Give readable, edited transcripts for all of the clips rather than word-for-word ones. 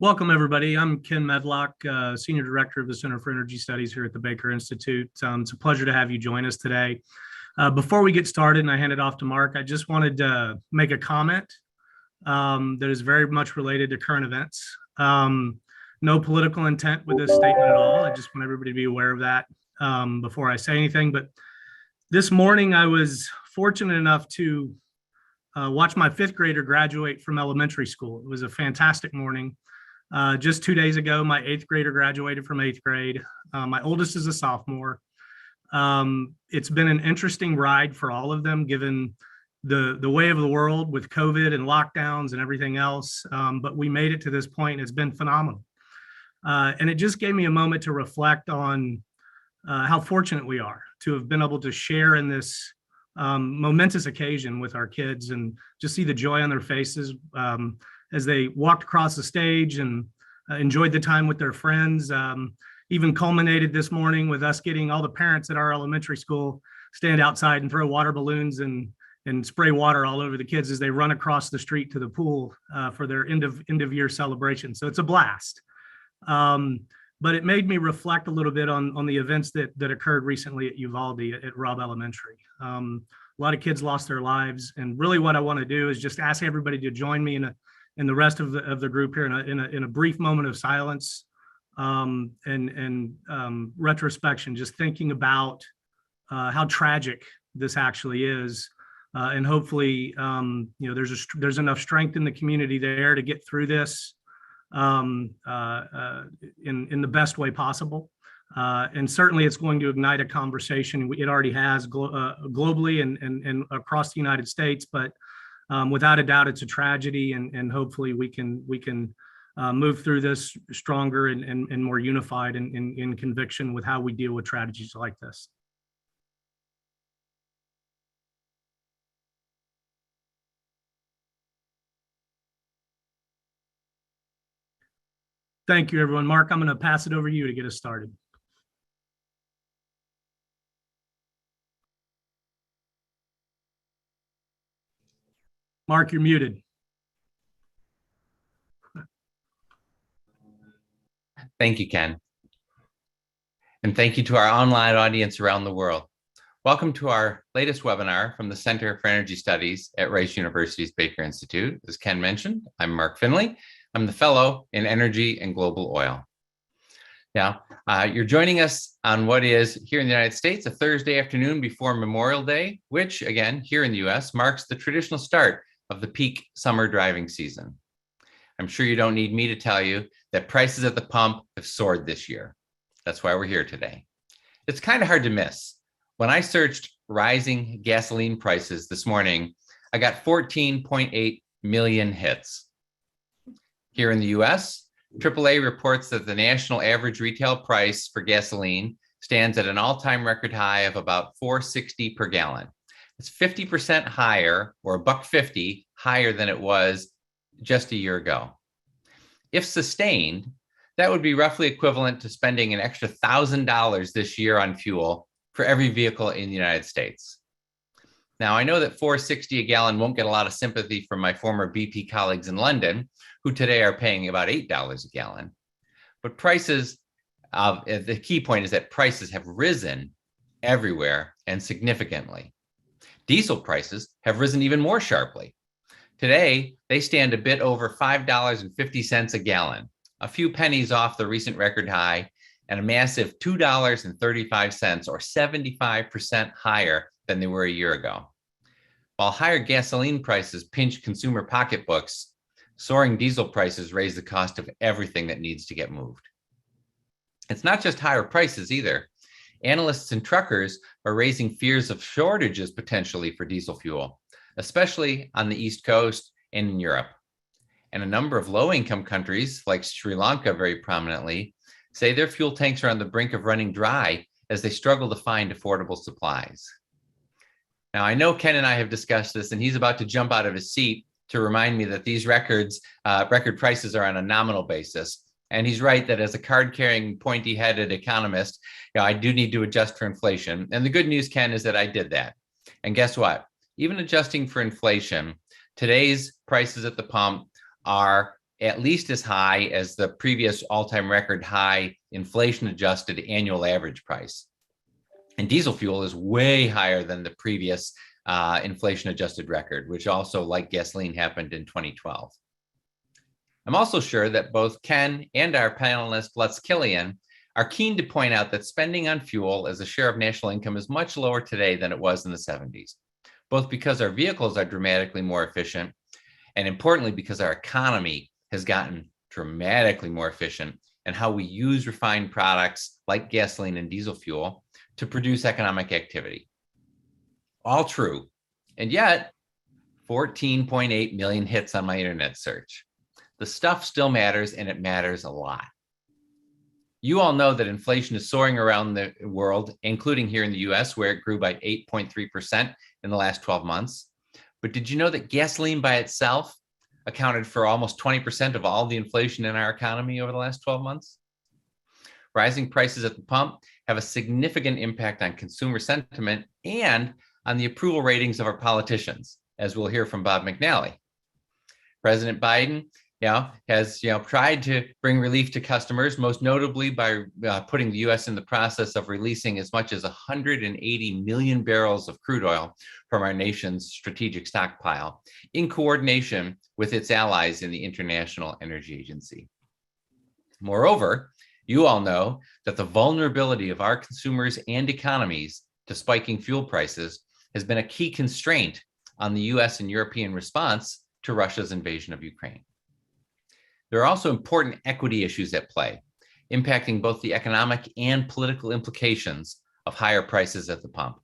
Welcome, everybody. I'm Ken Medlock, Senior Director of the Center for Energy Studies here at the Baker Institute. It's a pleasure to have you join us today. Before we get started and I hand it off to Mark, I just wanted to make a comment that is very much related to current events. No political intent with this statement at all. I just want everybody to be aware of that before I say anything. But this morning, I was fortunate enough to watch my fifth grader graduate from elementary school. It was a fantastic morning. Just 2 days ago, my eighth grader graduated from eighth grade. My oldest is a sophomore. It's been an interesting ride for all of them, given the way of the world with COVID and lockdowns and everything else. But we made it to this point, and it's been phenomenal. And it just gave me a moment to reflect on how fortunate we are to have been able to share in this momentous occasion with our kids and just see the joy on their faces as they walked across the stage and enjoyed the time with their friends. Even culminated this morning with us getting all the parents at our elementary school stand outside and throw water balloons and spray water all over the kids as they run across the street to the pool for their end of year celebration. So it's a blast. But it made me reflect a little bit on the events that occurred recently at Uvalde at Robb Elementary. A lot of kids lost their lives, and really what I want to do is just ask everybody to join me in the rest of the group here in a brief moment of silence and retrospection, just thinking about how tragic this actually is, and hopefully there's enough strength in the community there to get through this in the best way possible. And certainly it's going to ignite a conversation. It already has globally and across the United States, but without a doubt, it's a tragedy, and hopefully we can move through this stronger and more unified in conviction with how we deal with tragedies like this. Thank you, everyone. Mark, I'm going to pass it over to you to get us started. Mark, you're muted. Thank you, Ken. And thank you to our online audience around the world. Welcome to our latest webinar from the Center for Energy Studies at Rice University's Baker Institute. As Ken mentioned, I'm Mark Finley. I'm the fellow in energy and global oil. Now, you're joining us on what is here in the United States, a Thursday afternoon before Memorial Day, which again, here in the US, marks the traditional start of the peak summer driving season. I'm sure you don't need me to tell you that prices at the pump have soared this year. That's why we're here today. It's kind of hard to miss. When I searched rising gasoline prices this morning, I got 14.8 million hits. Here in the US, AAA reports that the national average retail price for gasoline stands at an all-time record high of about $4.60 per gallon. It's 50% higher, or $1.50 higher than it was just a year ago. If sustained, that would be roughly equivalent to spending an extra $1,000 this year on fuel for every vehicle in the United States. Now, I know that $4.60 a gallon won't get a lot of sympathy from my former BP colleagues in London, who today are paying about $8 a gallon. But the key point is that prices have risen everywhere and significantly. Diesel prices have risen even more sharply. Today, they stand a bit over $5.50 a gallon, a few pennies off the recent record high, and a massive $2.35, or 75% higher than they were a year ago. While higher gasoline prices pinch consumer pocketbooks, soaring diesel prices raise the cost of everything that needs to get moved. It's not just higher prices either. Analysts and truckers are raising fears of shortages potentially for diesel fuel, especially on the East Coast and in Europe. And a number of low-income countries, like Sri Lanka very prominently, say their fuel tanks are on the brink of running dry as they struggle to find affordable supplies. Now, I know Ken and I have discussed this, and he's about to jump out of his seat to remind me that these record prices are on a nominal basis. And he's right that as a card-carrying, pointy-headed economist, I do need to adjust for inflation. And the good news, Ken, is that I did that. And guess what? Even adjusting for inflation, today's prices at the pump are at least as high as the previous all-time record high inflation-adjusted annual average price. And diesel fuel is way higher than the previous inflation-adjusted record, which also, like gasoline, happened in 2012. I'm also sure that both Ken and our panelist, Lutz Kilian, are keen to point out that spending on fuel as a share of national income is much lower today than it was in the 70s, both because our vehicles are dramatically more efficient, and importantly, because our economy has gotten dramatically more efficient in how we use refined products like gasoline and diesel fuel to produce economic activity. All true, and yet 14.8 million hits on my internet search. The stuff still matters, and it matters a lot. You all know that inflation is soaring around the world, including here in the US, where it grew by 8.3% in the last 12 months. But did you know that gasoline by itself accounted for almost 20% of all the inflation in our economy over the last 12 months? Rising prices at the pump have a significant impact on consumer sentiment and on the approval ratings of our politicians, as we'll hear from Bob McNally. President Biden has tried to bring relief to customers, most notably by putting the U.S. in the process of releasing as much as 180 million barrels of crude oil from our nation's strategic stockpile, in coordination with its allies in the International Energy Agency. Moreover, you all know that the vulnerability of our consumers and economies to spiking fuel prices has been a key constraint on the U.S. and European response to Russia's invasion of Ukraine. There are also important equity issues at play, impacting both the economic and political implications of higher prices at the pump.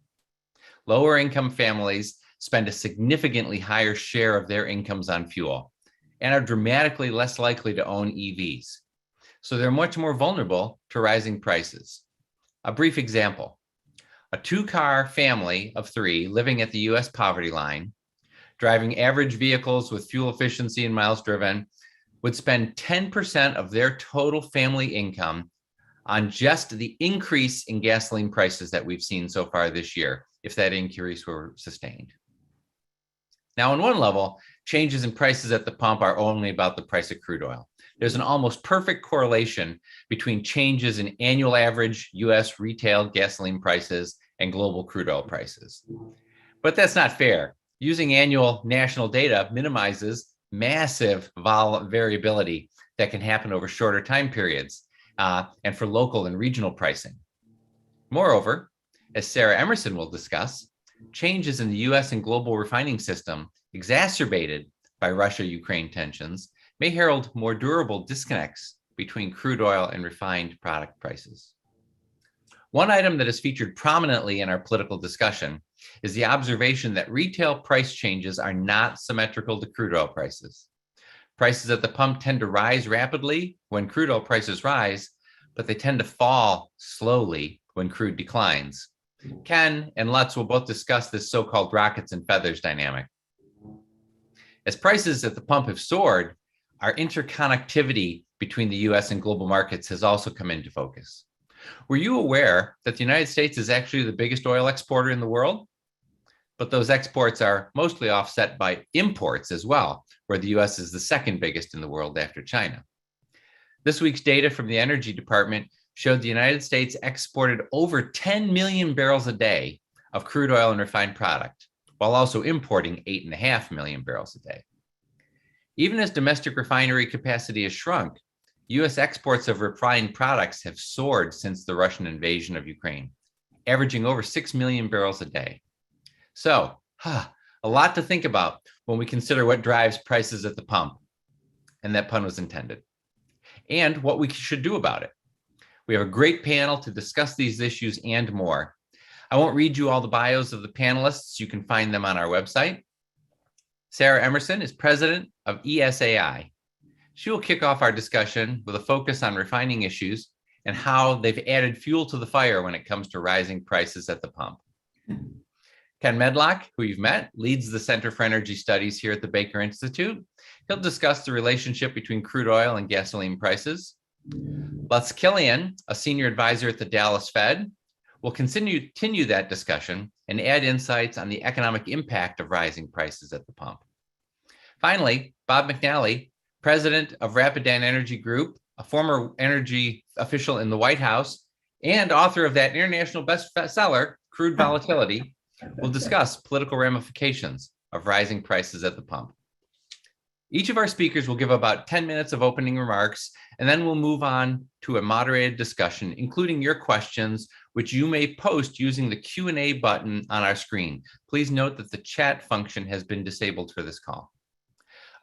Lower income families spend a significantly higher share of their incomes on fuel and are dramatically less likely to own EVs. So they're much more vulnerable to rising prices. A brief example: a two-car family of three living at the US poverty line, driving average vehicles with fuel efficiency and miles driven, would spend 10% of their total family income on just the increase in gasoline prices that we've seen so far this year, if that increase were sustained. Now, on one level, changes in prices at the pump are only about the price of crude oil. There's an almost perfect correlation between changes in annual average US retail gasoline prices and global crude oil prices. But that's not fair. Using annual national data minimizes massive variability that can happen over shorter time periods and for local and regional pricing. Moreover, as Sarah Emerson will discuss, changes in the US and global refining system exacerbated by Russia-Ukraine tensions may herald more durable disconnects between crude oil and refined product prices. One item that is featured prominently in our political discussion is the observation that retail price changes are not symmetrical to crude oil prices. Prices at the pump tend to rise rapidly when crude oil prices rise, but they tend to fall slowly when crude declines. Ken and Lutz will both discuss this so-called rockets and feathers dynamic. As prices at the pump have soared, our interconnectivity between the US and global markets has also come into focus. Were you aware that the United States is actually the biggest oil exporter in the world? But those exports are mostly offset by imports as well, where the US is the second biggest in the world after China. This week's data from the Energy Department showed the United States exported over 10 million barrels a day of crude oil and refined product, while also importing 8.5 million barrels a day. Even as domestic refinery capacity has shrunk, US exports of refined products have soared since the Russian invasion of Ukraine, averaging over 6 million barrels a day. So, a lot to think about when we consider what drives prices at the pump, and that pun was intended, and what we should do about it. We have a great panel to discuss these issues and more. I won't read you all the bios of the panelists. You can find them on our website. Sarah Emerson is president of ESAI. She will kick off our discussion with a focus on refining issues and how they've added fuel to the fire when it comes to rising prices at the pump. Ken Medlock, who you've met, leads the Center for Energy Studies here at the Baker Institute. He'll discuss the relationship between crude oil and gasoline prices. Lutz Kilian, a senior advisor at the Dallas Fed, will continue that discussion and add insights on the economic impact of rising prices at the pump. Finally, Bob McNally, president of Rapidan Energy Group, a former energy official in the White House, and author of that international bestseller, Crude Volatility, will discuss political ramifications of rising prices at the pump. Each of our speakers will give about 10 minutes of opening remarks, and then we'll move on to a moderated discussion, including your questions, which you may post using the Q&A button on our screen. Please note that the chat function has been disabled for this call.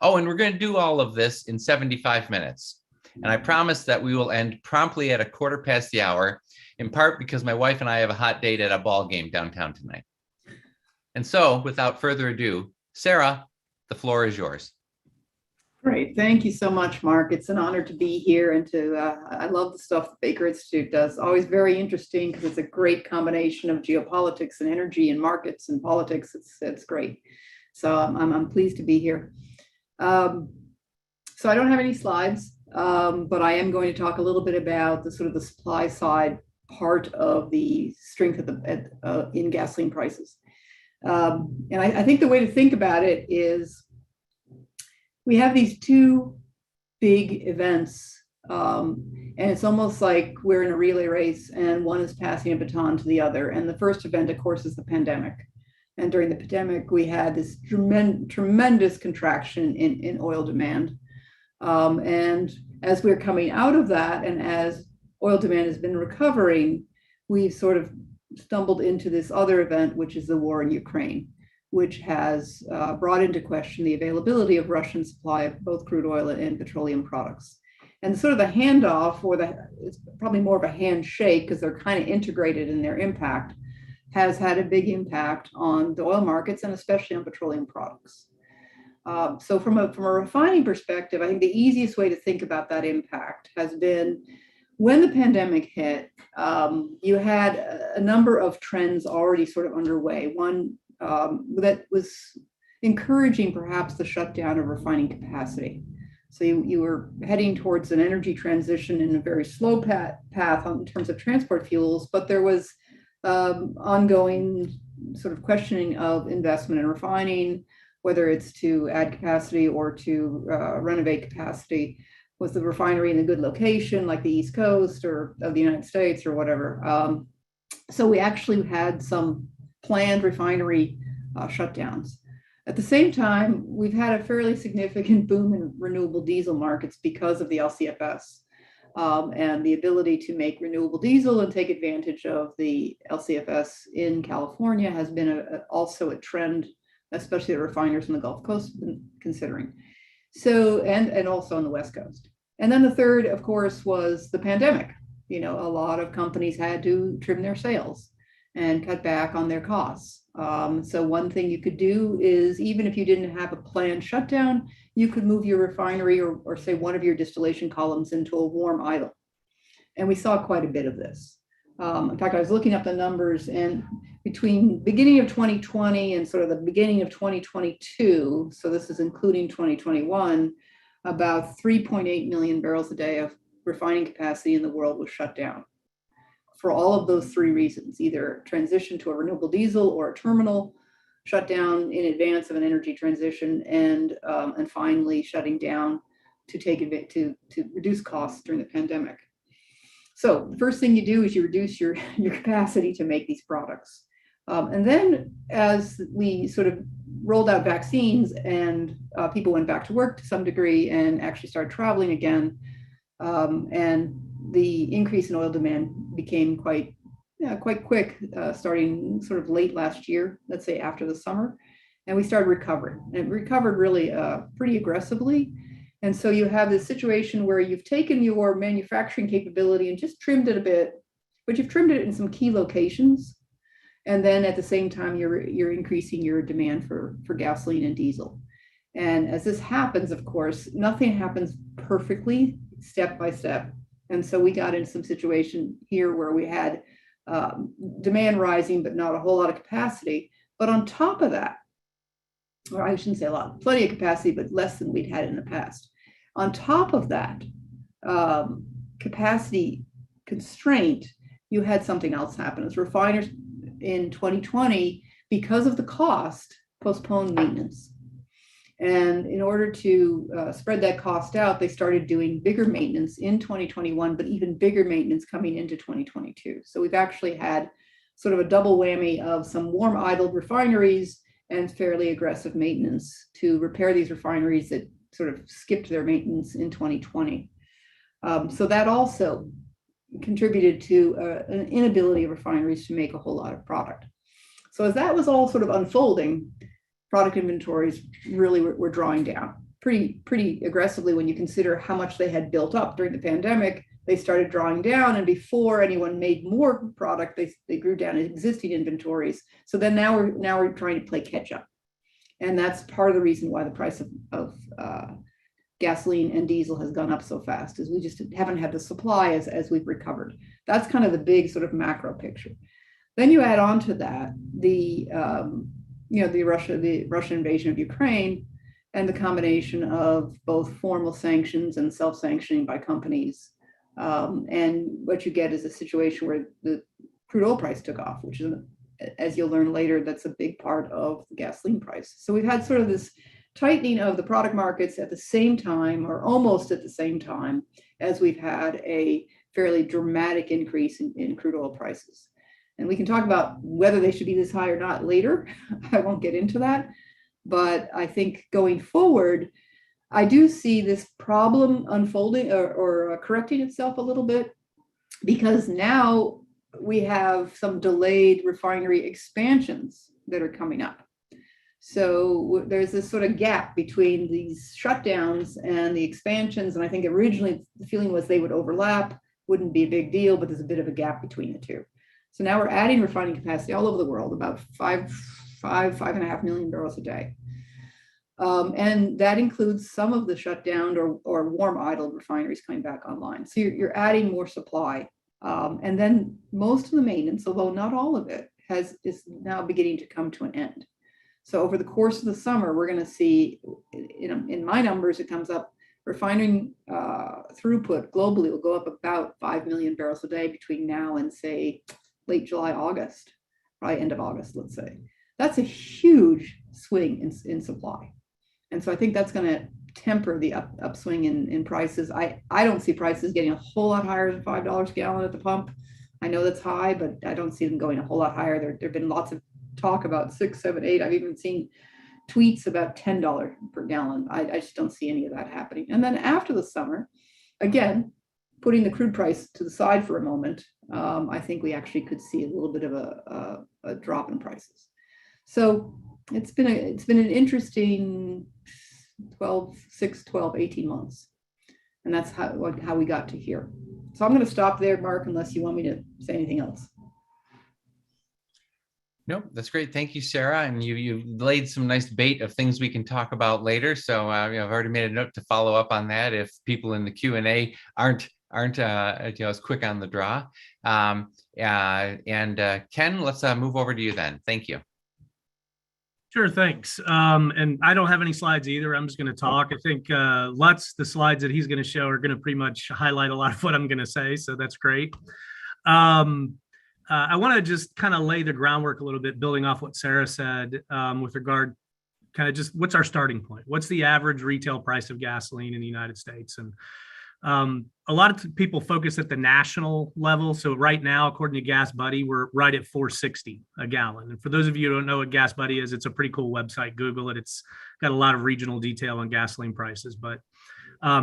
Oh, and we're going to do all of this in 75 minutes. And I promise that we will end promptly at 1:15 the hour, in part because my wife and I have a hot date at a ball game downtown tonight. And so, without further ado, Sarah, the floor is yours. Great. Thank you so much, Mark. It's an honor to be here and I love the stuff the Baker Institute does. Always very interesting because it's a great combination of geopolitics and energy and markets and politics. It's great. So I'm pleased to be here. So I don't have any slides, but I am going to talk a little bit about the sort of the supply side part of the strength of in gasoline prices. And I think the way to think about it is we have these two big events, and it's almost like we're in a relay race and one is passing a baton to the other. And the first event, of course, is the pandemic. And during the pandemic, we had this tremendous contraction in oil demand. And as we're coming out of that, and as oil demand has been recovering, we've sort of stumbled into this other event, which is the war in Ukraine, which has brought into question the availability of Russian supply of both crude oil and petroleum products. And sort of the handoff, or it's probably more of a handshake because they're kind of integrated in their impact, has had a big impact on the oil markets and especially on petroleum products. So from a refining perspective, I think the easiest way to think about that impact has been when the pandemic hit, you had a number of trends already sort of underway. One that was encouraging perhaps the shutdown of refining capacity. So you were heading towards an energy transition in a very slow path in terms of transport fuels, but there was ongoing sort of questioning of investment in refining, whether it's to add capacity or to renovate capacity. Was the refinery in a good location, like the East Coast or of the United States or whatever? So we actually had some planned refinery shutdowns. At the same time, we've had a fairly significant boom in renewable diesel markets because of the LCFS and the ability to make renewable diesel and take advantage of the LCFS in California has been also a trend, especially the refiners in the Gulf Coast have been considering. So, and also on the West Coast. And then the third, of course, was the pandemic. You know, a lot of companies had to trim their sales and cut back on their costs. So one thing you could do is, even if you didn't have a planned shutdown, you could move your refinery or say one of your distillation columns into a warm idle. And we saw quite a bit of this. In fact, I was looking up the numbers, and between beginning of 2020 and sort of the beginning of 2022, so this is including 2021, about 3.8 million barrels a day of refining capacity in the world was shut down for all of those three reasons: either transition to a renewable diesel or a terminal shutdown in advance of an energy transition, and finally shutting down to reduce costs during the pandemic. So the first thing you do is you reduce your capacity to make these products. And then as we sort of rolled out vaccines and people went back to work to some degree and actually started traveling again, and the increase in oil demand became quite quick, starting sort of late last year, let's say after the summer, and we started recovering. And it recovered really pretty aggressively. And so you have this situation where you've taken your manufacturing capability and just trimmed it a bit, but you've trimmed it in some key locations. And then at the same time, you're increasing your demand for gasoline and diesel. And as this happens, of course, nothing happens perfectly step by step. And so we got into some situation here where we had demand rising, but not a whole lot of capacity. But on top of that, or I shouldn't say a lot, plenty of capacity, but less than we'd had in the past. On top of that capacity constraint, you had something else happen. As refiners in 2020, because of the cost, postponed maintenance. And in order to spread that cost out, they started doing bigger maintenance in 2021, but even bigger maintenance coming into 2022. So we've actually had sort of a double whammy of some warm idled refineries and fairly aggressive maintenance to repair these refineries that sort of skipped their maintenance in 2020. So that also contributed to an inability of refineries to make a whole lot of product. So as that was all sort of unfolding, product inventories really were drawing down pretty aggressively. When you consider how much they had built up during the pandemic, they started drawing down, and before anyone made more product, they grew down existing inventories. So then now we're trying to play catch up, and that's part of the reason why the price of gasoline and diesel has gone up so fast, is we just haven't had the supply as we've recovered. That's kind of the big sort of macro picture. Then you add on to that the Russian invasion of Ukraine, and the combination of both formal sanctions and self-sanctioning by companies. And what you get is a situation where the crude oil price took off, which is, as you'll learn later, that's a big part of the gasoline price. So we've had sort of this tightening of the product markets at the same time, or almost at the same time, as we've had a fairly dramatic increase in crude oil prices. And we can talk about whether they should be this high or not later. I won't get into that. But I think going forward, I do see this problem unfolding or correcting itself a little bit, because now we have some delayed refinery expansions that are coming up. So there's this sort of gap between these shutdowns and the expansions. And I think originally the feeling was they would overlap, wouldn't be a big deal, but there's a bit of a gap between the two. So now we're adding refining capacity all over the world, about 5.5 million barrels a day. And that includes some of the shutdown or warm idled refineries coming back online. So you're adding more supply. And then most of the maintenance, although not all of it, is now beginning to come to an end. So over the course of the summer, we're going to see, in my numbers, it comes up, refining throughput globally will go up about 5 million barrels a day between now and, say, late July, August, probably end of August, let's say. That's a huge swing in supply. And so I think that's going to temper the upswing in prices. I don't see prices getting a whole lot higher than $5 a gallon at the pump. I know that's high, but I don't see them going a whole lot higher. There have been lots of talk about 6, 7, 8. I've even seen tweets about $10 per gallon. I just don't see any of that happening. And then after the summer, again, putting the crude price to the side for a moment, I think we actually could see a little bit of a drop in prices. So it's been an interesting 6, 12, 18 months. And that's how we got to here. So I'm going to stop there, Mark, unless you want me to say anything else. No, that's great. Thank you, Sarah. And you laid some nice bait of things we can talk about later. So I've already made a note to follow up on that if people in the Q&A aren't as quick on the draw. Ken, let's move over to you then. Thank you. Sure, thanks. And I don't have any slides either. I'm just going to talk. I think Lutz, the slides that he's going to show are going to pretty much highlight a lot of what I'm going to say. So that's great. I want to just kind of lay the groundwork a little bit, building off what Sarah said with regard kind of just what's our starting point? What's the average retail price of gasoline in the United States? And a lot of people focus at the national level. So right now, according to Gas Buddy, we're right at $4.60 a gallon. And for those of you who don't know what Gas Buddy is, it's a pretty cool website. Google it. It's got a lot of regional detail on gasoline prices. But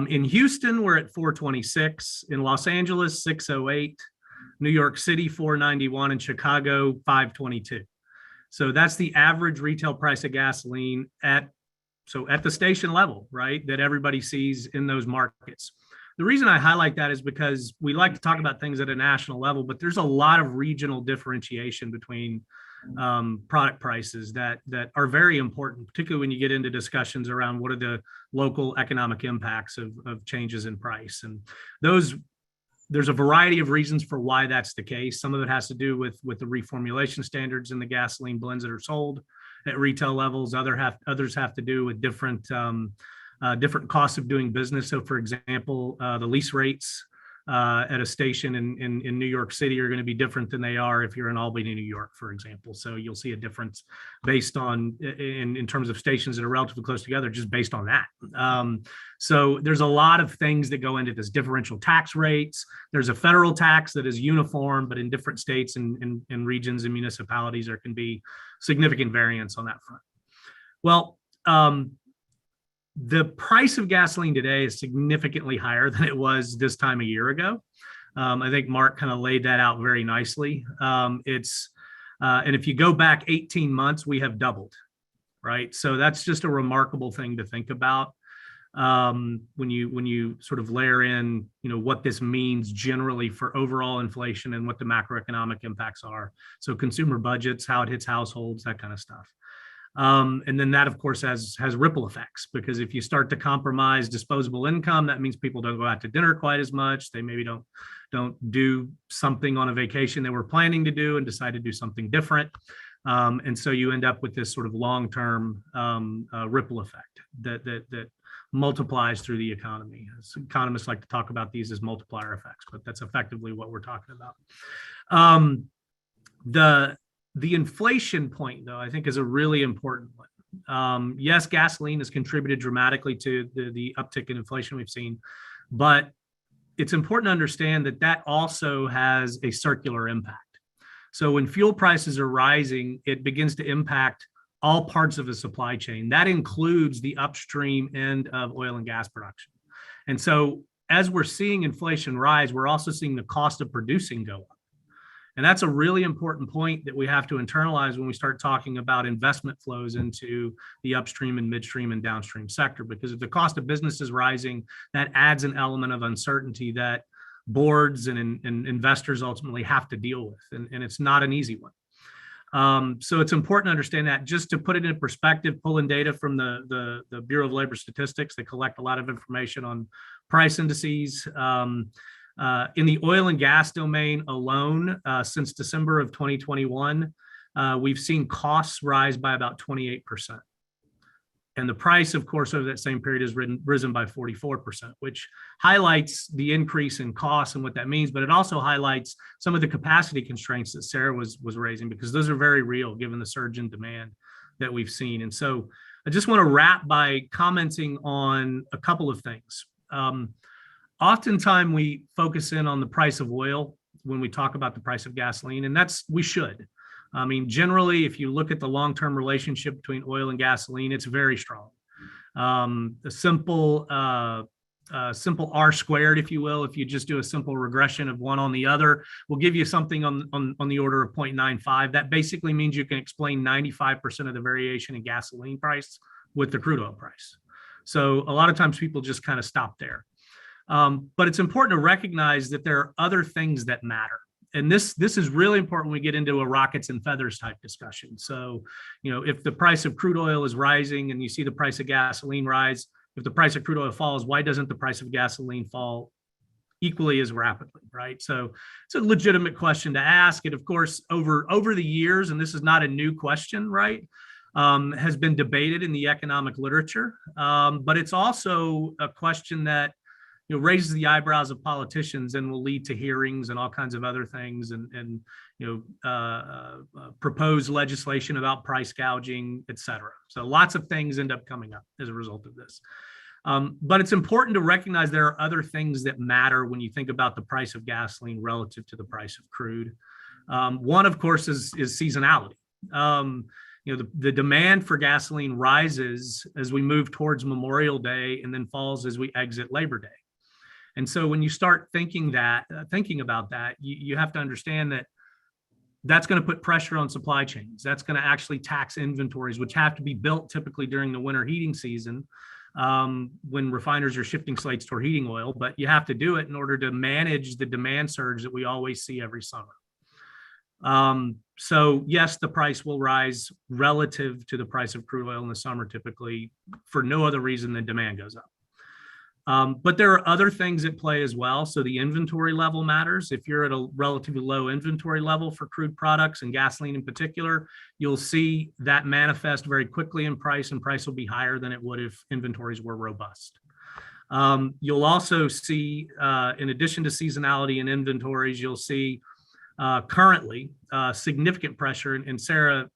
in Houston, we're at $4.26. In Los Angeles, $6.08. New York City, $4.91, and Chicago, $5.22. So that's the average retail price of gasoline at the station level, right, that everybody sees in those markets. The reason I highlight that is because we like to talk about things at a national level, but there's a lot of regional differentiation between product prices that are very important, particularly when you get into discussions around what are the local economic impacts of changes in price. And there's a variety of reasons for why that's the case. Some of it has to do with the reformulation standards in the gasoline blends that are sold at retail levels. Others have to do with different costs of doing business. So, for example, the lease rates at a station in New York City are going to be different than they are if you're in Albany, New York, for example. So you'll see a difference based on in terms of stations that are relatively close together, just based on that. So there's a lot of things that go into this. Differential tax rates. There's a federal tax that is uniform, but in different states and regions and municipalities, there can be significant variance on that front. Well, the price of gasoline today is significantly higher than it was this time a year ago. I think Mark kind of laid that out very nicely. And if you go back 18 months, we have doubled, right? So that's just a remarkable thing to think about when you sort of layer in, what this means generally for overall inflation and what the macroeconomic impacts are. So consumer budgets, how it hits households, that kind of stuff. And then that, of course, has ripple effects, because if you start to compromise disposable income, that means people don't go out to dinner quite as much. They maybe don't do something on a vacation they were planning to do and decide to do something different. And so you end up with this sort of long-term ripple effect that multiplies through the economy. As economists like to talk about these as multiplier effects, but that's effectively what we're talking about. The inflation point, though, I think is a really important one. Yes, gasoline has contributed dramatically to the uptick in inflation we've seen, but it's important to understand that also has a circular impact. So when fuel prices are rising, it begins to impact all parts of the supply chain. That includes the upstream end of oil and gas production. And so as we're seeing inflation rise, we're also seeing the cost of producing go up. And that's a really important point that we have to internalize when we start talking about investment flows into the upstream and midstream and downstream sector, because if the cost of business is rising, that adds an element of uncertainty that boards and investors ultimately have to deal with. And it's not an easy one. So it's important to understand that. Just to put it in perspective, pulling data from the Bureau of Labor Statistics, they collect a lot of information on price indices. In the oil and gas domain alone, since December of 2021, we've seen costs rise by about 28%. And the price, of course, over that same period has risen by 44%, which highlights the increase in costs and what that means. But it also highlights some of the capacity constraints that Sarah was raising, because those are very real given the surge in demand that we've seen. And so I just want to wrap by commenting on a couple of things. Oftentimes we focus in on the price of oil when we talk about the price of gasoline, and we should. I mean, generally, if you look at the long-term relationship between oil and gasoline, it's very strong. The simple R squared, if you will, if you just do a simple regression of one on the other, will give you something on the order of 0.95. That basically means you can explain 95% of the variation in gasoline price with the crude oil price. So a lot of times people just kind of stop there. But it's important to recognize that there are other things that matter. And this is really important when we get into a rockets and feathers type discussion. So, if the price of crude oil is rising and you see the price of gasoline rise, if the price of crude oil falls, why doesn't the price of gasoline fall equally as rapidly, right? So it's a legitimate question to ask. And of course, over the years, and this is not a new question, right, has been debated in the economic literature. But it's also a question that raises the eyebrows of politicians and will lead to hearings and all kinds of other things, and propose legislation about price gouging, et cetera. So lots of things end up coming up as a result of this. But it's important to recognize there are other things that matter when you think about the price of gasoline relative to the price of crude. One, of course, is seasonality. The demand for gasoline rises as we move towards Memorial Day and then falls as we exit Labor Day. And so when you start thinking about that, you have to understand that that's going to put pressure on supply chains. That's going to actually tax inventories, which have to be built typically during the winter heating season, when refiners are shifting slates toward heating oil. But you have to do it in order to manage the demand surge that we always see every summer. So yes, the price will rise relative to the price of crude oil in the summer, typically, for no other reason than demand goes up. But there are other things at play as well. So the inventory level matters. If you're at a relatively low inventory level for crude products and gasoline in particular, you'll see that manifest very quickly in price, and price will be higher than it would if inventories were robust. You'll also see, in addition to seasonality and inventories, you'll see currently significant pressure, and Sarah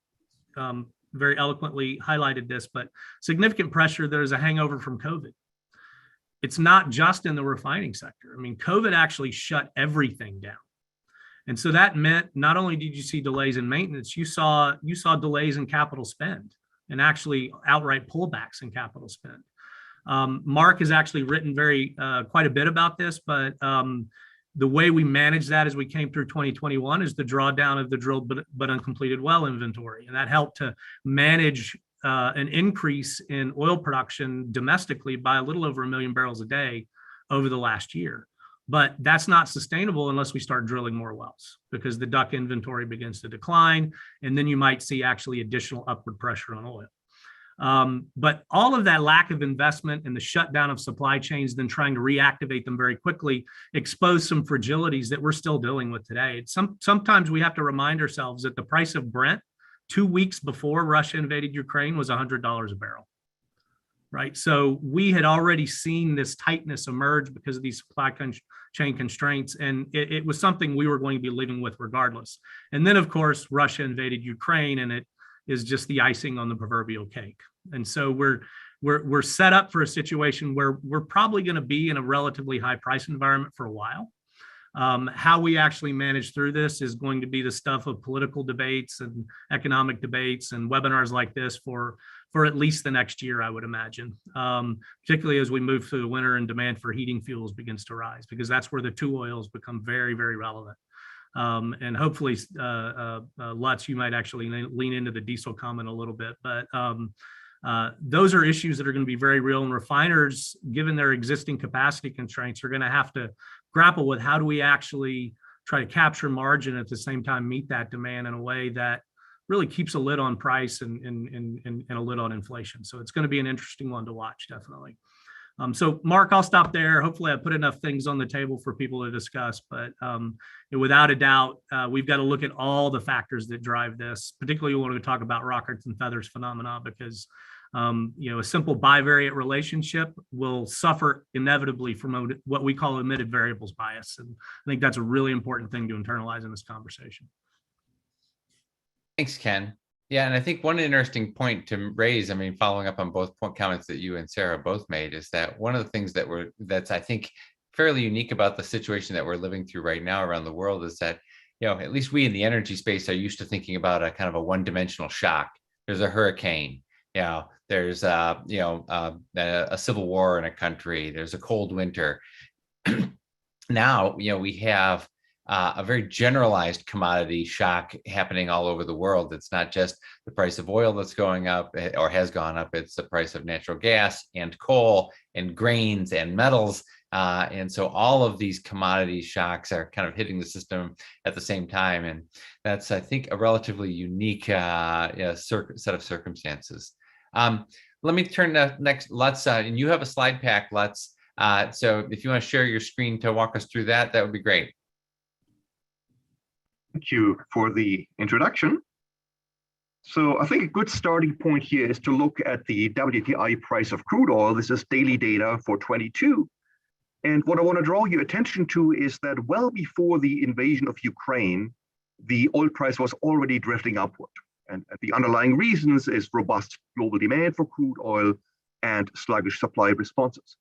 very eloquently highlighted this, but significant pressure. There's a hangover from COVID. It's not just in the refining sector. I mean, COVID actually shut everything down. And so that meant not only did you see delays in maintenance, you saw delays in capital spend and actually outright pullbacks in capital spend. Mark has actually written quite a bit about this, but the way we managed that as we came through 2021 is the drawdown of the drilled but uncompleted well inventory. And that helped to manage an increase in oil production domestically by a little over 1 million barrels a day over the last year. But that's not sustainable unless we start drilling more wells, because the DUC inventory begins to decline, and then you might see actually additional upward pressure on oil. But all of that lack of investment and the shutdown of supply chains, then trying to reactivate them very quickly, exposed some fragilities that we're still dealing with today. Sometimes we have to remind ourselves that the price of Brent 2 weeks before Russia invaded Ukraine was $100 a barrel, right? So we had already seen this tightness emerge because of these supply chain constraints, and it was something we were going to be living with regardless. And then, of course, Russia invaded Ukraine, and it is just the icing on the proverbial cake. And so we're set up for a situation where we're probably going to be in a relatively high price environment for a while. How we actually manage through this is going to be the stuff of political debates and economic debates and webinars like this for at least the next year, I would imagine, particularly as we move through the winter and demand for heating fuels begins to rise, because that's where the two oils become very, very relevant. And hopefully, Lutz, you might actually lean into the diesel comment a little bit, but those are issues that are going to be very real, and refiners, given their existing capacity constraints, are going to have to grapple with how do we actually try to capture margin at the same time meet that demand in a way that really keeps a lid on price and a lid on inflation. So it's going to be an interesting one to watch, definitely. So Mark, I'll stop there. Hopefully I put enough things on the table for people to discuss, but without a doubt, we've got to look at all the factors that drive this, particularly when we talk about rockets and feathers phenomena, because a simple bivariate relationship will suffer inevitably from what we call omitted variables bias. And I think that's a really important thing to internalize in this conversation. Thanks, Ken. Yeah, and I think one interesting point to raise, I mean, following up on both comments that you and Sarah both made, is that one of the things that's I think fairly unique about the situation that we're living through right now around the world is that, at least we in the energy space are used to thinking about a kind of a one-dimensional shock. There's a hurricane, there's a civil war in a country, there's a cold winter. Now, we have a very generalized commodity shock happening all over the world. It's not just the price of oil that's going up or has gone up. It's the price of natural gas and coal and grains and metals. And so all of these commodity shocks are kind of hitting the system at the same time. And that's, I think, a relatively unique set of circumstances. Let me turn to next, Lutz, and you have a slide pack, Lutz. So if you want to share your screen to walk us through that, that would be great. Thank you for the introduction. So I think a good starting point here is to look at the WTI price of crude oil. This is daily data for 22. And what I want to draw your attention to is that well before the invasion of Ukraine, the oil price was already drifting upward. And the underlying reasons is robust global demand for crude oil and sluggish supply responses.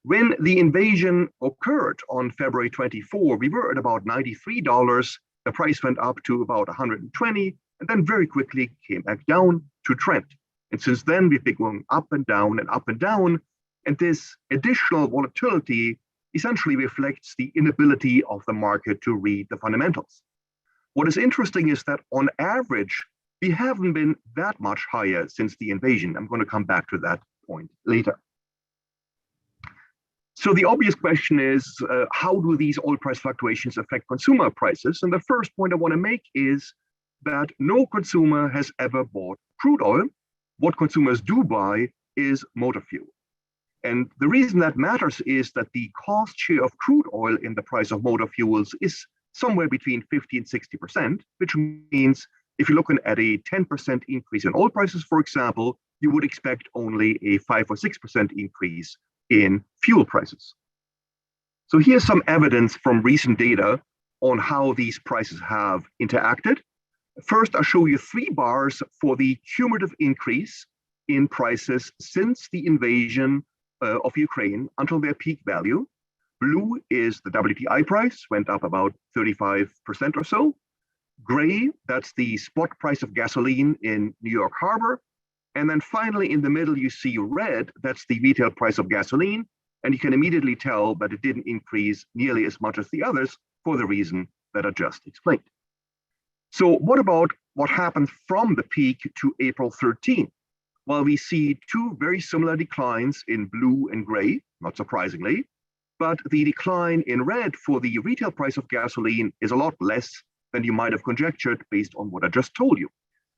When the invasion occurred on February 24, we were at about $93. The price went up to about 120, and then very quickly came back down to trend. And since then, we've been going up and down and up and down. And this additional volatility essentially reflects the inability of the market to read the fundamentals. What is interesting is that on average, we haven't been that much higher since the invasion. I'm going to come back to that point later. So the obvious question is, how do these oil price fluctuations affect consumer prices? And the first point I want to make is that no consumer has ever bought crude oil. What consumers do buy is motor fuel. And the reason that matters is that the cost share of crude oil in the price of motor fuels is somewhere between 50 and 60%, which means if you're looking at a 10% increase in oil prices, for example, you would expect only a 5 or 6% increase in fuel prices. So here's some evidence from recent data on how these prices have interacted. First, I'll show you 3 bars for the cumulative increase in prices since the invasion of Ukraine until their peak value. Blue is the WTI price, went up about 35% or so. Gray, that's the spot price of gasoline in New York Harbor. And then finally, in the middle, you see red, that's the retail price of gasoline. And you can immediately tell that it didn't increase nearly as much as the others for the reason that I just explained. So what about what happened from the peak to April 13? Well, we see 2 very similar declines in blue and gray, not surprisingly, but the decline in red for the retail price of gasoline is a lot less than you might have conjectured based on what I just told you.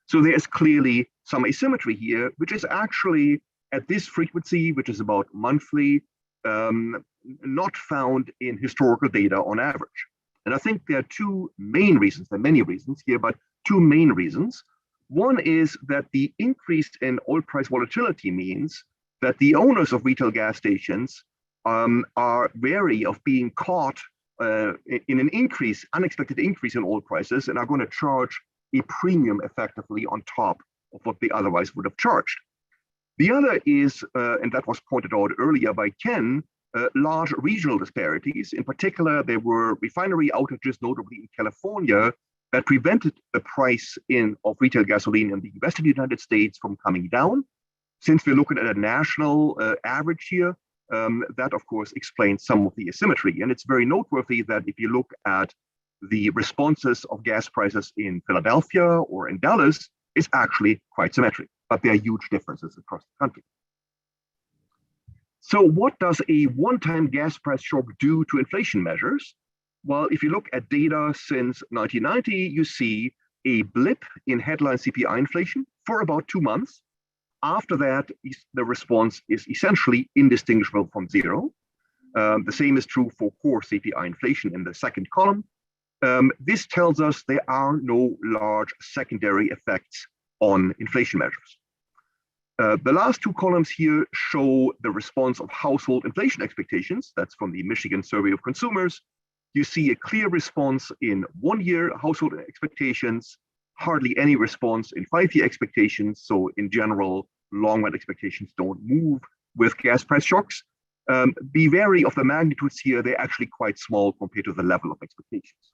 So there is clearly some asymmetry here, which is actually at this frequency, which is about monthly, not found in historical data on average. And I think there are 2 main reasons, there are many reasons here, but 2 main reasons. One is that the increase in oil price volatility means that the owners of retail gas stations are wary of being caught in an unexpected increase in oil prices, and are going to charge a premium effectively on top of what they otherwise would have charged. The other is, and that was pointed out earlier by Ken, large regional disparities. In particular, there were refinery outages, notably in California, that prevented the price of retail gasoline in the Western United States from coming down. Since we're looking at a national average here, that of course explains some of the asymmetry. And it's very noteworthy that if you look at the responses of gas prices in Philadelphia or in Dallas, it's actually quite symmetric, but there are huge differences across the country. So what does a one-time gas price shock do to inflation measures? Well, if you look at data since 1990, you see a blip in headline CPI inflation for about 2 months. After that, the response is essentially indistinguishable from zero. The same is true for core CPI inflation in the second column. This tells us there are no large secondary effects on inflation measures. The last 2 columns here show the response of household inflation expectations. That's from the Michigan Survey of Consumers. You see a clear response in 1-year household expectations, hardly any response in 5-year expectations. So in general, long-run expectations don't move with gas price shocks. Be wary of the magnitudes here. They're actually quite small compared to the level of expectations.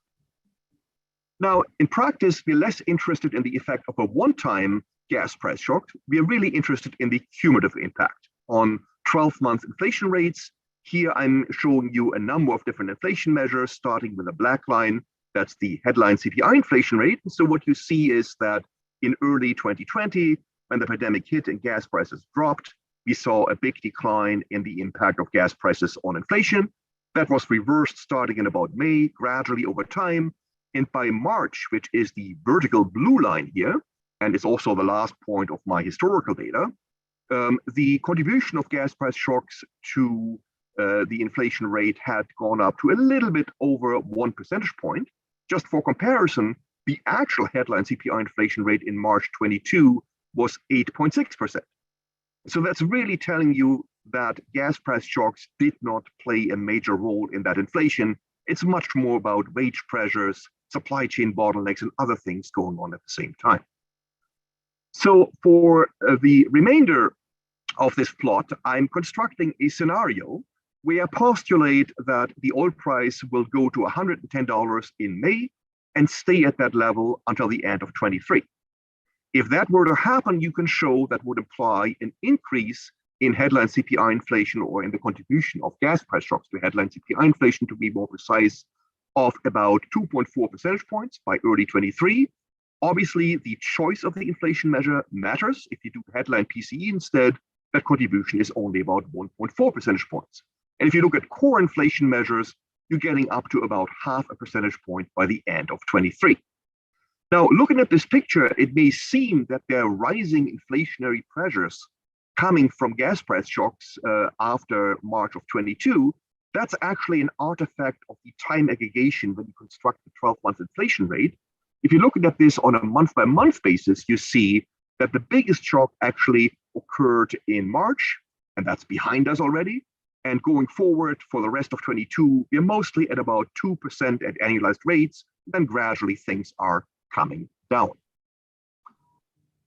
Now, in practice, we're less interested in the effect of a one-time gas price shock. We are really interested in the cumulative impact on 12-month inflation rates. Here, I'm showing you a number of different inflation measures, starting with a black line. That's the headline CPI inflation rate. And so what you see is that in early 2020, when the pandemic hit and gas prices dropped, we saw a big decline in the impact of gas prices on inflation. That was reversed starting in about May, gradually over time. And by March, which is the vertical blue line here, and it's also the last point of my historical data, the contribution of gas price shocks to the inflation rate had gone up to a little bit over 1 percentage point. Just for comparison, the actual headline CPI inflation rate in March 22 was 8.6%. So that's really telling you that gas price shocks did not play a major role in that inflation. It's much more about wage pressures, supply chain bottlenecks, and other things going on at the same time. So for the remainder of this plot, I'm constructing a scenario where I postulate that the oil price will go to $110 in May and stay at that level until the end of 23. If that were to happen, you can show that would imply an increase in headline CPI inflation, or in the contribution of gas price shocks to headline CPI inflation, to be more precise, of about 2.4 percentage points by early 23. Obviously, the choice of the inflation measure matters. If you do headline PCE instead, that contribution is only about 1.4 percentage points. And if you look at core inflation measures, you're getting up to about half a percentage point by the end of 23. Now, looking at this picture, it may seem that there are rising inflationary pressures coming from gas price shocks after March of 22. That's actually an artifact of the time aggregation when you construct the 12-month inflation rate. If you're looking at this on a month-by-month basis, you see that the biggest shock actually occurred in March, and that's behind us already. And going forward for the rest of 22, we're mostly at about 2% at annualized rates. Then gradually things are coming down.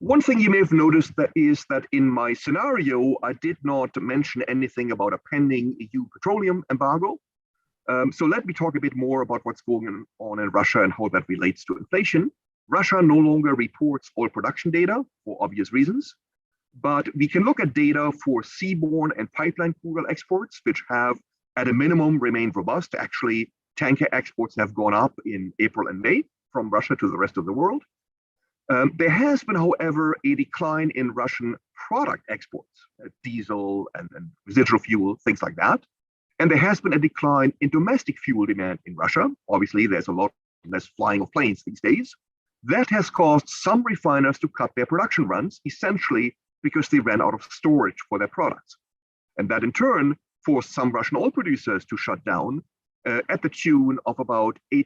One thing you may have noticed that is that in my scenario, I did not mention anything about a pending EU petroleum embargo. So let me talk a bit more about what's going on in Russia and how that relates to inflation. Russia no longer reports oil production data for obvious reasons, but we can look at data for seaborne and pipeline crude oil exports, which have at a minimum remained robust. Actually, tanker exports have gone up in April and May from Russia to the rest of the world. There has been, however, a decline in Russian product exports, diesel and residual fuel, things like that. And there has been a decline in domestic fuel demand in Russia. Obviously, there's a lot less flying of planes these days. That has caused some refiners to cut their production runs, essentially because they ran out of storage for their products. And that in turn forced some Russian oil producers to shut down at the tune of about 8%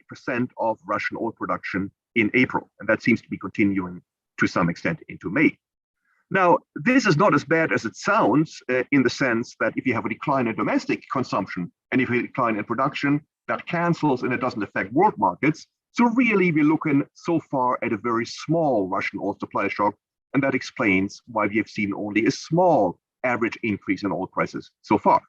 of Russian oil production in April. And that seems to be continuing to some extent into May. Now, this is not as bad as it sounds in the sense that if you have a decline in domestic consumption and if you have a decline in production, that cancels and it doesn't affect world markets. So really, we're looking so far at a very small Russian oil supply shock, and that explains why we have seen only a small average increase in oil prices so far.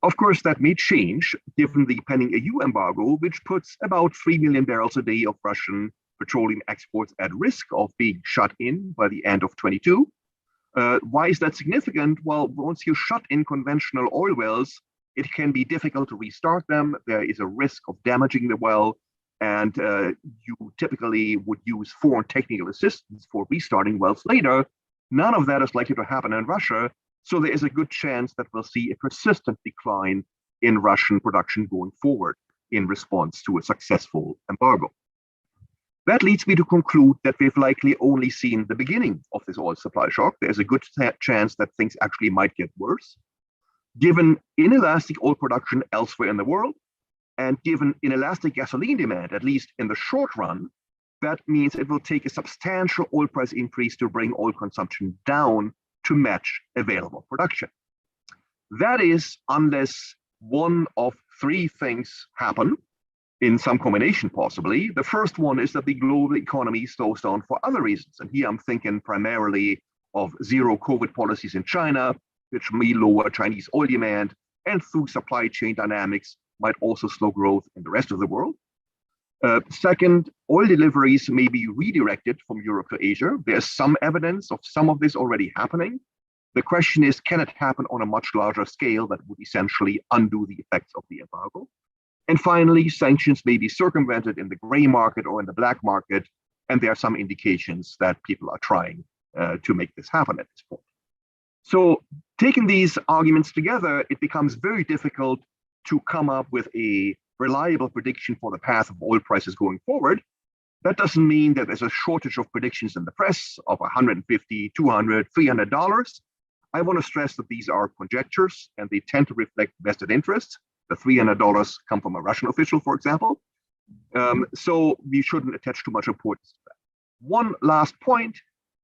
Of course, that may change given the pending EU embargo, which puts about 3 million barrels a day of Russian petroleum exports at risk of being shut in by the end of 22. Why is that significant? Well, once you shut in conventional oil wells, it can be difficult to restart them. There is a risk of damaging the well, and you typically would use foreign technical assistance for restarting wells later. None of that is likely to happen in Russia, so there is a good chance that we'll see a persistent decline in Russian production going forward in response to a successful embargo. That leads me to conclude that we've likely only seen the beginning of this oil supply shock. There's a good chance that things actually might get worse. Given inelastic oil production elsewhere in the world, and given inelastic gasoline demand, at least in the short run, that means it will take a substantial oil price increase to bring oil consumption down to match available production. That is, unless one of three things happen, in some combination possibly. The first one is that the global economy slows down for other reasons. And here I'm thinking primarily of zero COVID policies in China, which may lower Chinese oil demand, and through supply chain dynamics might also slow growth in the rest of the world. Second, oil deliveries may be redirected from Europe to Asia. There's some evidence of some of this already happening. The question is, can it happen on a much larger scale that would essentially undo the effects of the embargo? And finally, sanctions may be circumvented in the gray market or in the black market, and there are some indications that people are trying to make this happen at this point. So taking these arguments together, it becomes very difficult to come up with a reliable prediction for the path of oil prices going forward. That doesn't mean that there's a shortage of predictions in the press of $150, $200, $300. I want to stress that these are conjectures and they tend to reflect vested interests. The $300 come from a Russian official, for example. So we shouldn't attach too much importance to that. One last point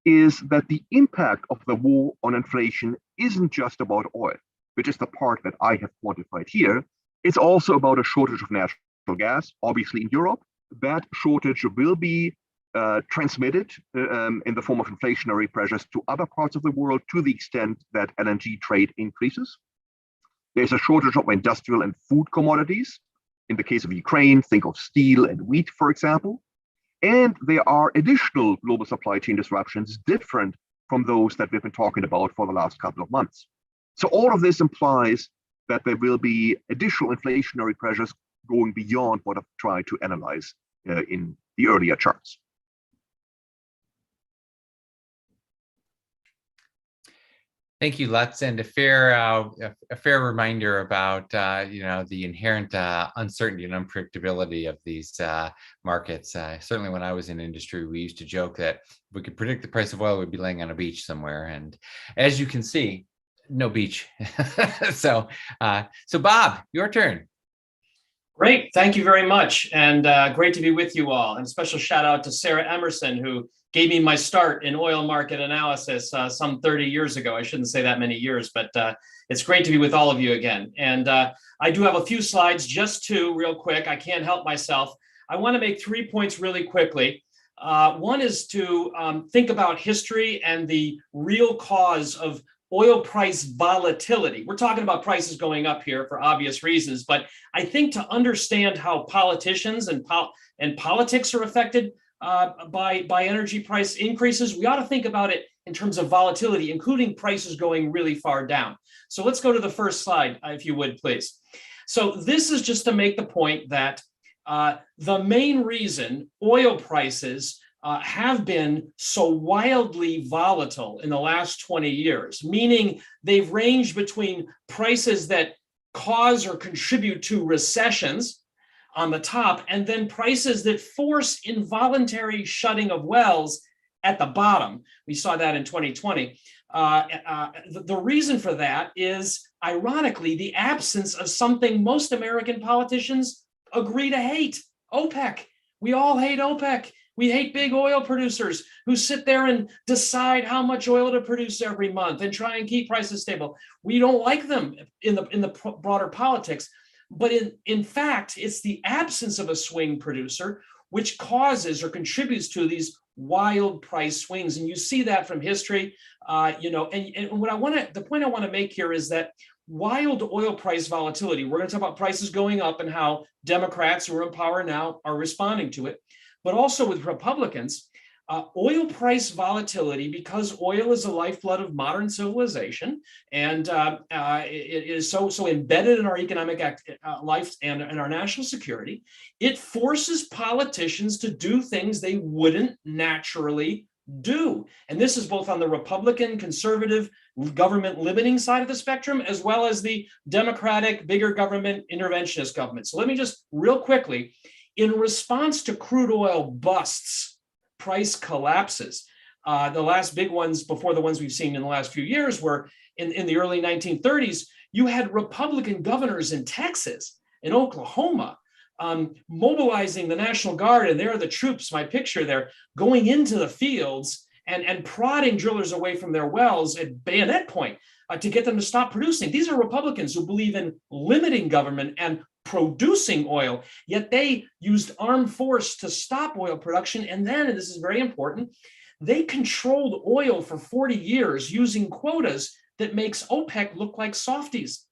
is that the impact of the war on inflation isn't just about oil, which is the part that I have quantified here. It's also about a shortage of natural gas, obviously in Europe. That shortage will be transmitted in the form of inflationary pressures to other parts of the world to the extent that LNG trade increases. There's a shortage of industrial and food commodities. In the case of Ukraine, think of steel and wheat, for example. And there are additional global supply chain disruptions different from those that we've been talking about for the last couple of months. So all of this implies that there will be additional inflationary pressures going beyond what I've tried to analyze in the earlier charts. Thank you, Lutz, and a fair reminder about the inherent uncertainty and unpredictability of these markets. Certainly, when I was in industry, we used to joke that if we could predict the price of oil, we'd be laying on a beach somewhere. And as you can see, no beach. So Bob, your turn. Great, thank you very much, and great to be with you all. And a special shout out to Sarah Emerson, who gave me my start in oil market analysis some 30 years ago. I shouldn't say that many years, but it's great to be with all of you again. And I do have a few slides, just two real quick. I can't help myself. I want to make 3 points really quickly. One is to think about history and the real cause of oil price volatility. We're talking about prices going up here for obvious reasons, but I think to understand how politicians and politics are affected by energy price increases, we ought to think about it in terms of volatility, including prices going really far down. So let's go to the first slide, if you would, please. So this is just to make the point that the main reason oil prices have been so wildly volatile in the last 20 years, meaning they've ranged between prices that cause or contribute to recessions on the top, and then prices that force involuntary shutting of wells at the bottom. We saw that in 2020. The reason for that is, ironically, the absence of something most American politicians agree to hate: OPEC. We all hate OPEC. We hate big oil producers who sit there and decide how much oil to produce every month and try and keep prices stable. We don't like them in the broader politics, but in fact, it's the absence of a swing producer which causes or contributes to these wild price swings. And you see that from history, and what the point I want to make here is that wild oil price volatility, we're going to talk about prices going up and how Democrats who are in power now are responding to it, but also with Republicans, oil price volatility, because oil is the lifeblood of modern civilization, and it is so embedded in our economic life and our national security, it forces politicians to do things they wouldn't naturally do. And this is both on the Republican, conservative, government limiting side of the spectrum, as well as the Democratic, bigger government, interventionist government. So let me just real quickly, in response to crude oil busts, price collapses. The last big ones before the ones we've seen in the last few years were in the early 1930s. You had Republican governors in Texas, in Oklahoma, mobilizing the National Guard, and there are the troops, my picture there, going into the fields and prodding drillers away from their wells at bayonet point to get them to stop producing. These are Republicans who believe in limiting government and producing oil, yet they used armed force to stop oil production. And then, and this is very important, they controlled oil for 40 years using quotas that makes OPEC look like softies.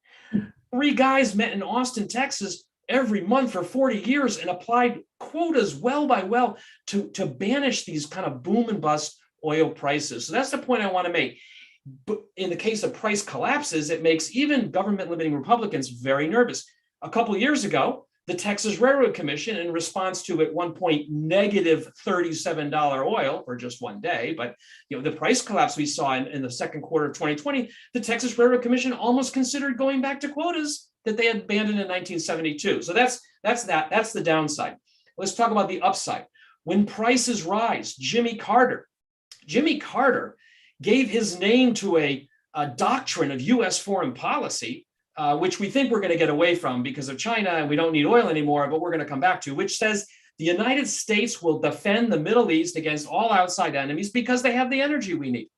3 guys met in Austin, Texas every month for 40 years and applied quotas well by well to banish these kind of boom and bust oil prices. So that's the point I want to make. But in the case of price collapses, it makes even government limiting Republicans very nervous. A couple of years ago, the Texas Railroad Commission, in response to at one point negative $37 oil for just one day, but the price collapse we saw in the second quarter of 2020, the Texas Railroad Commission almost considered going back to quotas that they had abandoned in 1972. So that's the downside. Let's talk about the upside. When prices rise, Jimmy Carter gave his name to a doctrine of U.S. foreign policy, which we think we're going to get away from because of China and we don't need oil anymore, but we're going to come back to, which says the United States will defend the Middle East against all outside enemies because they have the energy we need.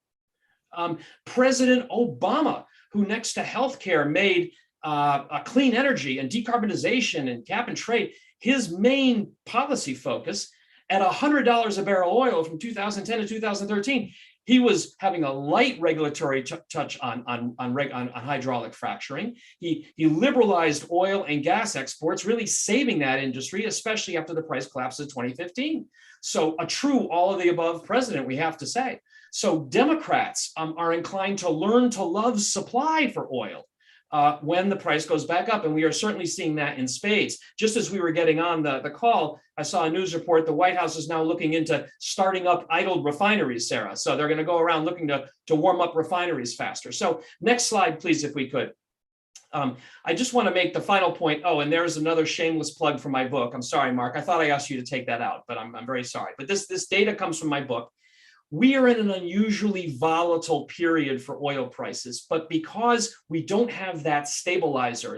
President Obama, who next to healthcare made a clean energy and decarbonization and cap and trade his main policy focus, at $100 a barrel oil from 2010 to 2013, he was having a light regulatory touch on hydraulic fracturing. He liberalized oil and gas exports, really saving that industry, especially after the price collapse of 2015. So a true all of the above president, we have to say. So Democrats are inclined to learn to love supply for oil when the price goes back up. And we are certainly seeing that in spades. Just as we were getting on the call, I saw a news report, the White House is now looking into starting up idled refineries, Sarah. So they're going to go around looking to warm up refineries faster. So next slide, please, if we could. I just want to make the final point. Oh, and there's another shameless plug for my book. I'm sorry, Mark. I thought I asked you to take that out, but I'm very sorry. But this data comes from my book. We are in an unusually volatile period for oil prices, but because we don't have that stabilizer,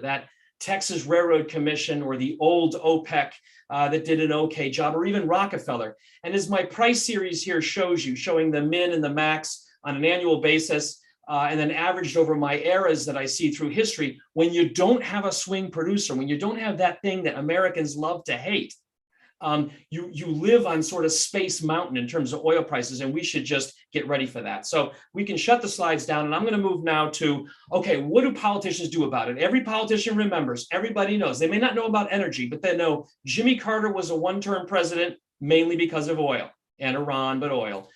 Texas Railroad Commission or the old OPEC that did an okay job, or even Rockefeller. And as my price series here shows you, showing the min and the max on an annual basis, and then averaged over my eras that I see through history, when you don't have a swing producer, when you don't have that thing that Americans love to hate, you live on sort of Space Mountain in terms of oil prices, and we should just get ready for that. So we can shut the slides down, and I'm going to move now to, okay, what do politicians do about it? Every politician remembers, everybody knows. They may not know about energy, but they know Jimmy Carter was a one-term president, mainly because of oil and Iran, but oil.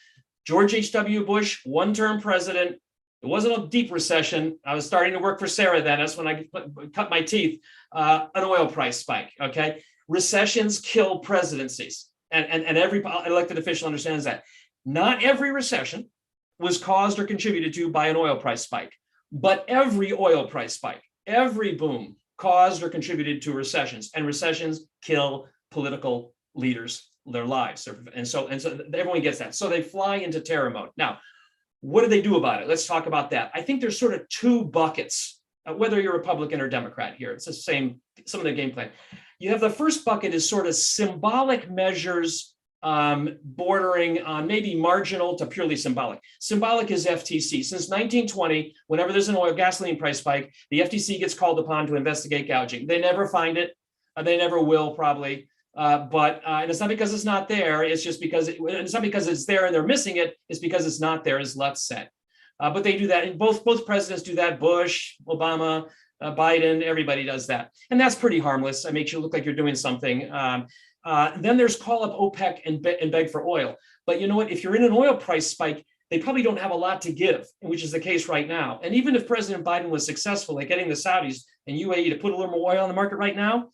George H.W. Bush, one-term president. It wasn't a deep recession. I was starting to work for Sarah then. That's when I cut my teeth. An oil price spike, okay? Recessions kill presidencies, and every elected official understands that. Not every recession was caused or contributed to by an oil price spike, but every oil price spike, every boom caused or contributed to recessions, and recessions kill political leaders, their lives. And so everyone gets that. So they fly into terror mode. Now, what do they do about it? Let's talk about that. I think there's sort of two buckets, whether you're Republican or Democrat here. It's the same, some of the game plan. You have the first bucket is sort of symbolic measures bordering on maybe marginal to purely symbolic. Symbolic is FTC. Since 1920, whenever there's an oil gasoline price spike, the FTC gets called upon to investigate gouging. They never find it. They never will, probably. And it's not because it's not there. It's just because it's not because it's there and they're missing it. It's because it's not there, as Lutz said. But they do that. And both presidents do that. Bush, Obama, Biden, everybody does that. And that's pretty harmless. It makes you look like you're doing something. Then there's call up OPEC and beg for oil. But you know what? If you're in an oil price spike, they probably don't have a lot to give, which is the case right now. And even if President Biden was successful at getting the Saudis and UAE to put a little more oil on the market right now,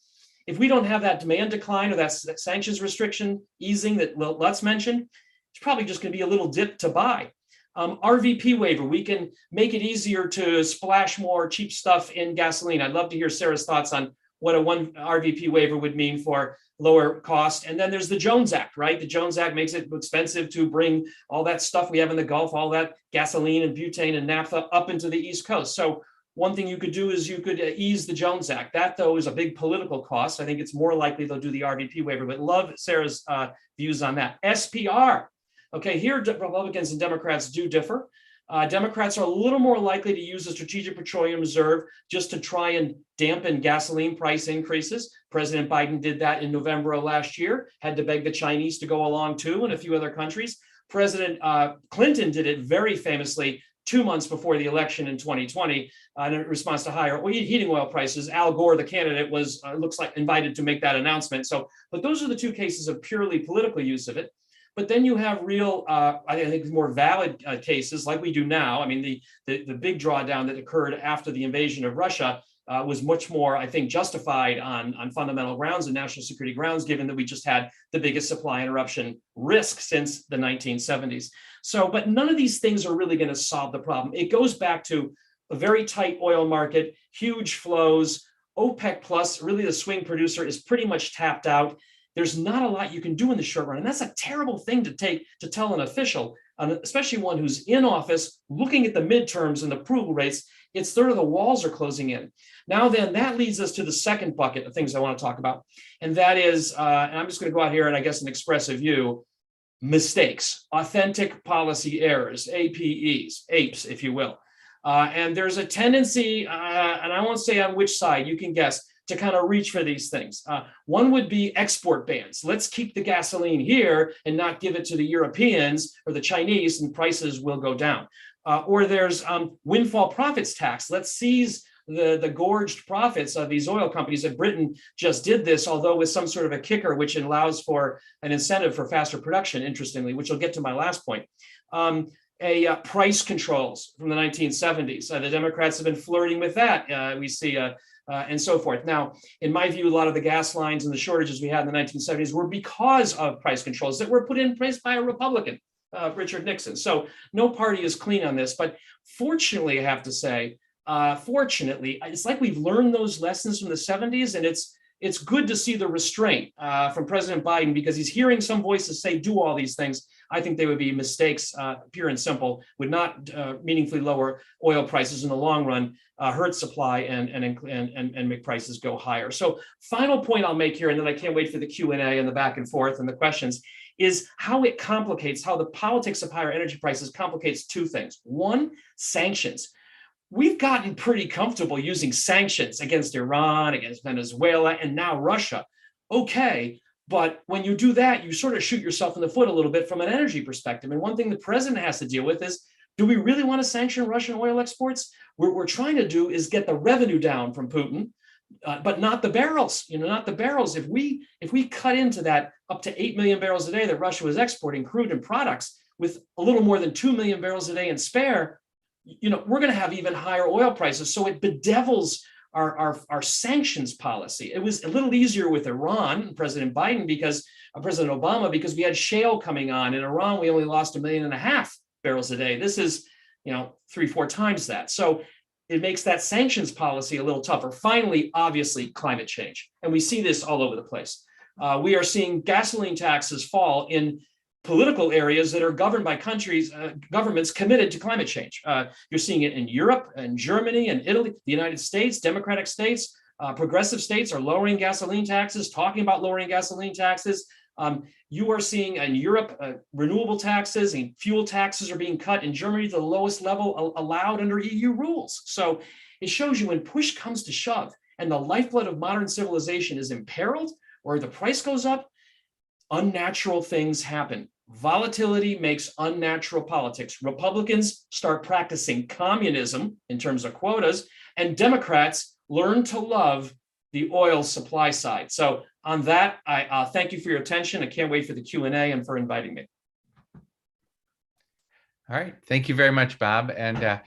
if we don't have that demand decline or that sanctions restriction easing that Lutz mentioned, it's probably just going to be a little dip to buy. RVP waiver, we can make it easier to splash more cheap stuff in gasoline. I'd love to hear Sarah's thoughts on what a one RVP waiver would mean for lower cost. And then there's the Jones Act, right? The Jones Act makes it expensive to bring all that stuff we have in the Gulf, all that gasoline and butane and naphtha up into the East Coast. So one thing you could do is you could ease the Jones Act. That, though, is a big political cost. I think it's more likely they'll do the RVP waiver, but love Sarah's views on that. SPR. Okay, here Republicans and Democrats do differ. Democrats are a little more likely to use the Strategic Petroleum Reserve just to try and dampen gasoline price increases. President Biden did that in November of last year, had to beg the Chinese to go along too, and a few other countries. President Clinton did it very famously 2 months before the election in 2020 in response to higher heating oil prices. Al Gore, the candidate, was looks like invited to make that announcement. So, but those are the two cases of purely political use of it. But then you have real, I think, more valid cases like we do now. I mean, the big drawdown that occurred after the invasion of Russia was much more, I think, justified on fundamental grounds and national security grounds, given that we just had the biggest supply interruption risk since the 1970s. So, but none of these things are really going to solve the problem. It goes back to a very tight oil market, huge flows. OPEC plus, really the swing producer, is pretty much tapped out. There's not a lot you can do in the short run. And that's a terrible thing to tell an official, especially one who's in office, looking at the midterms and the approval rates. It's sort of the walls are closing in. Now then, that leads us to the second bucket of things I want to talk about. And that is, and I'm just going to go out here and I guess an expressive view, mistakes, authentic policy errors, APEs, APEs, if you will. And there's a tendency, and I won't say on which side, you can guess, to kind of reach for these things. One would be export bans. Let's keep the gasoline here and not give it to the Europeans or the Chinese, and prices will go down. Or there's windfall profits tax. Let's seize the gorged profits of these oil companies. And Britain just did this, although with some sort of a kicker, which allows for an incentive for faster production, interestingly, which will get to my last point. Price controls from the 1970s. The Democrats have been flirting with that. We see and so forth. Now, in my view, a lot of the gas lines and the shortages we had in the 1970s were because of price controls that were put in place by a Republican, Richard Nixon. So no party is clean on this. But fortunately, I have to say, fortunately, it's like we've learned those lessons from the 70s, and it's it's good to see the restraint from President Biden, because he's hearing some voices say do all these things. I think they would be mistakes, pure and simple, would not meaningfully lower oil prices in the long run, hurt supply and make prices go higher. So final point I'll make here, and then I can't wait for the Q&A and the back and forth and the questions, is how it complicates, how the politics of higher energy prices complicates two things. One, sanctions. We've gotten pretty comfortable using sanctions against Iran, against Venezuela, and now Russia. Okay, but when you do that, you sort of shoot yourself in the foot a little bit from an energy perspective. And one thing the president has to deal with is, do we really want to sanction Russian oil exports? What we're trying to do is get the revenue down from Putin, but not the barrels, not the barrels. If we cut into that up to 8 million barrels a day that Russia was exporting, crude and products, with a little more than 2 million barrels a day in spare, we're going to have even higher oil prices. So it bedevils our sanctions policy. It was a little easier with Iran, President Biden, because President Obama, because we had shale coming on. In Iran, we only lost 1.5 million barrels a day. This is, 3-4 times that. So it makes that sanctions policy a little tougher. Finally, obviously, climate change. And we see this all over the place. We are seeing gasoline taxes fall in political areas that are governed by countries, governments committed to climate change. You're seeing it in Europe and Germany and Italy, the United States, democratic states, progressive states are lowering gasoline taxes, talking about lowering gasoline taxes. You are seeing in Europe, renewable taxes and fuel taxes are being cut in Germany to the lowest level allowed under EU rules. So it shows you when push comes to shove and the lifeblood of modern civilization is imperiled or the price goes up, unnatural things happen. Volatility makes unnatural politics. Republicans start practicing communism in terms of quotas, and Democrats learn to love the oil supply side. So on that, I thank you for your attention. I can't wait for the Q&A and for inviting me. All right, thank you very much, Bob. And I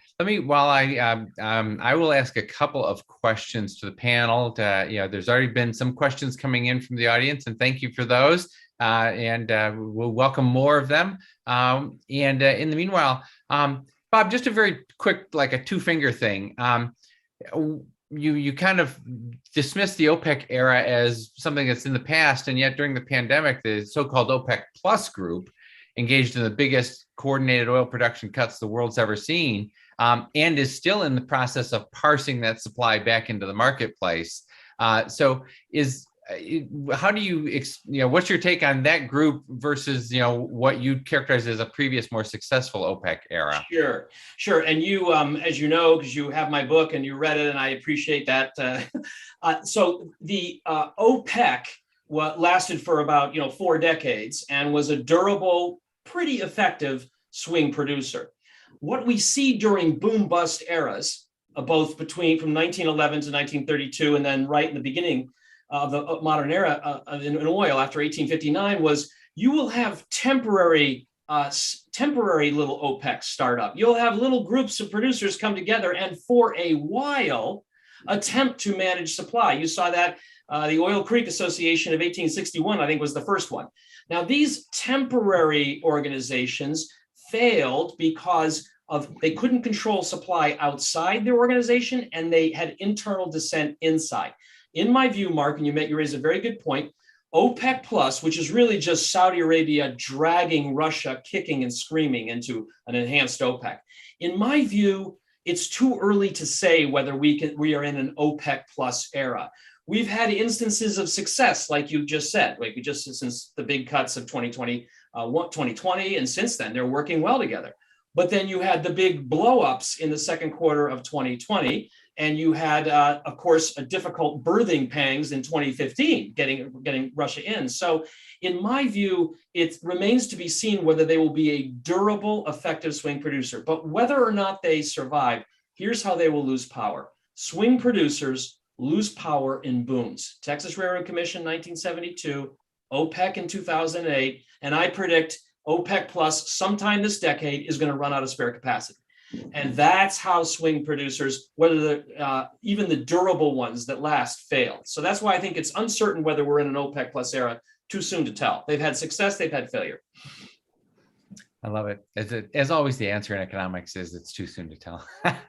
will ask a couple of questions to the panel. There's already been some questions coming in from the audience, and thank you for those. We'll welcome more of them. In the meanwhile, Bob, just a very quick, like a two-finger thing. You kind of dismiss the OPEC era as something that's in the past, and yet during the pandemic, the so-called OPEC Plus group engaged in the biggest coordinated oil production cuts the world's ever seen, and is still in the process of parsing that supply back into the marketplace. How do you, what's your take on that group versus, what you characterize as a previous, more successful OPEC era? Sure. And you, as you know, because you have my book and you read it, and I appreciate that. So the OPEC lasted for about, 4 decades and was a durable, pretty effective swing producer. What we see during boom bust eras, both from 1911 to 1932, and then right in the beginning of the modern era in oil after 1859, was you will have temporary little OPEC startup. You'll have little groups of producers come together and for a while attempt to manage supply. You saw that the Oil Creek Association of 1861, I think, was the first one. Now, these temporary organizations failed because they couldn't control supply outside their organization, and they had internal dissent inside. In my view, Mark, and you raise a very good point, OPEC Plus, which is really just Saudi Arabia dragging Russia kicking and screaming into an enhanced OPEC. In my view, it's too early to say whether we are in an OPEC Plus era. We've had instances of success, like you just said, since the big cuts of 2020, and since then, they're working well together. But then you had the big blow-ups in the second quarter of 2020, and you had, of course, a difficult birthing pangs in 2015, getting Russia in. So in my view, it remains to be seen whether they will be a durable, effective swing producer. But whether or not they survive, here's how they will lose power. Swing producers lose power in booms. Texas Railroad Commission, 1972, OPEC in 2008, and I predict OPEC Plus sometime this decade is going to run out of spare capacity. And that's how swing producers, even the durable ones that last, fail. So that's why I think it's uncertain whether we're in an OPEC Plus era. Too soon to tell. They've had success, they've had failure. I love it. As always, the answer in economics is it's too soon to tell.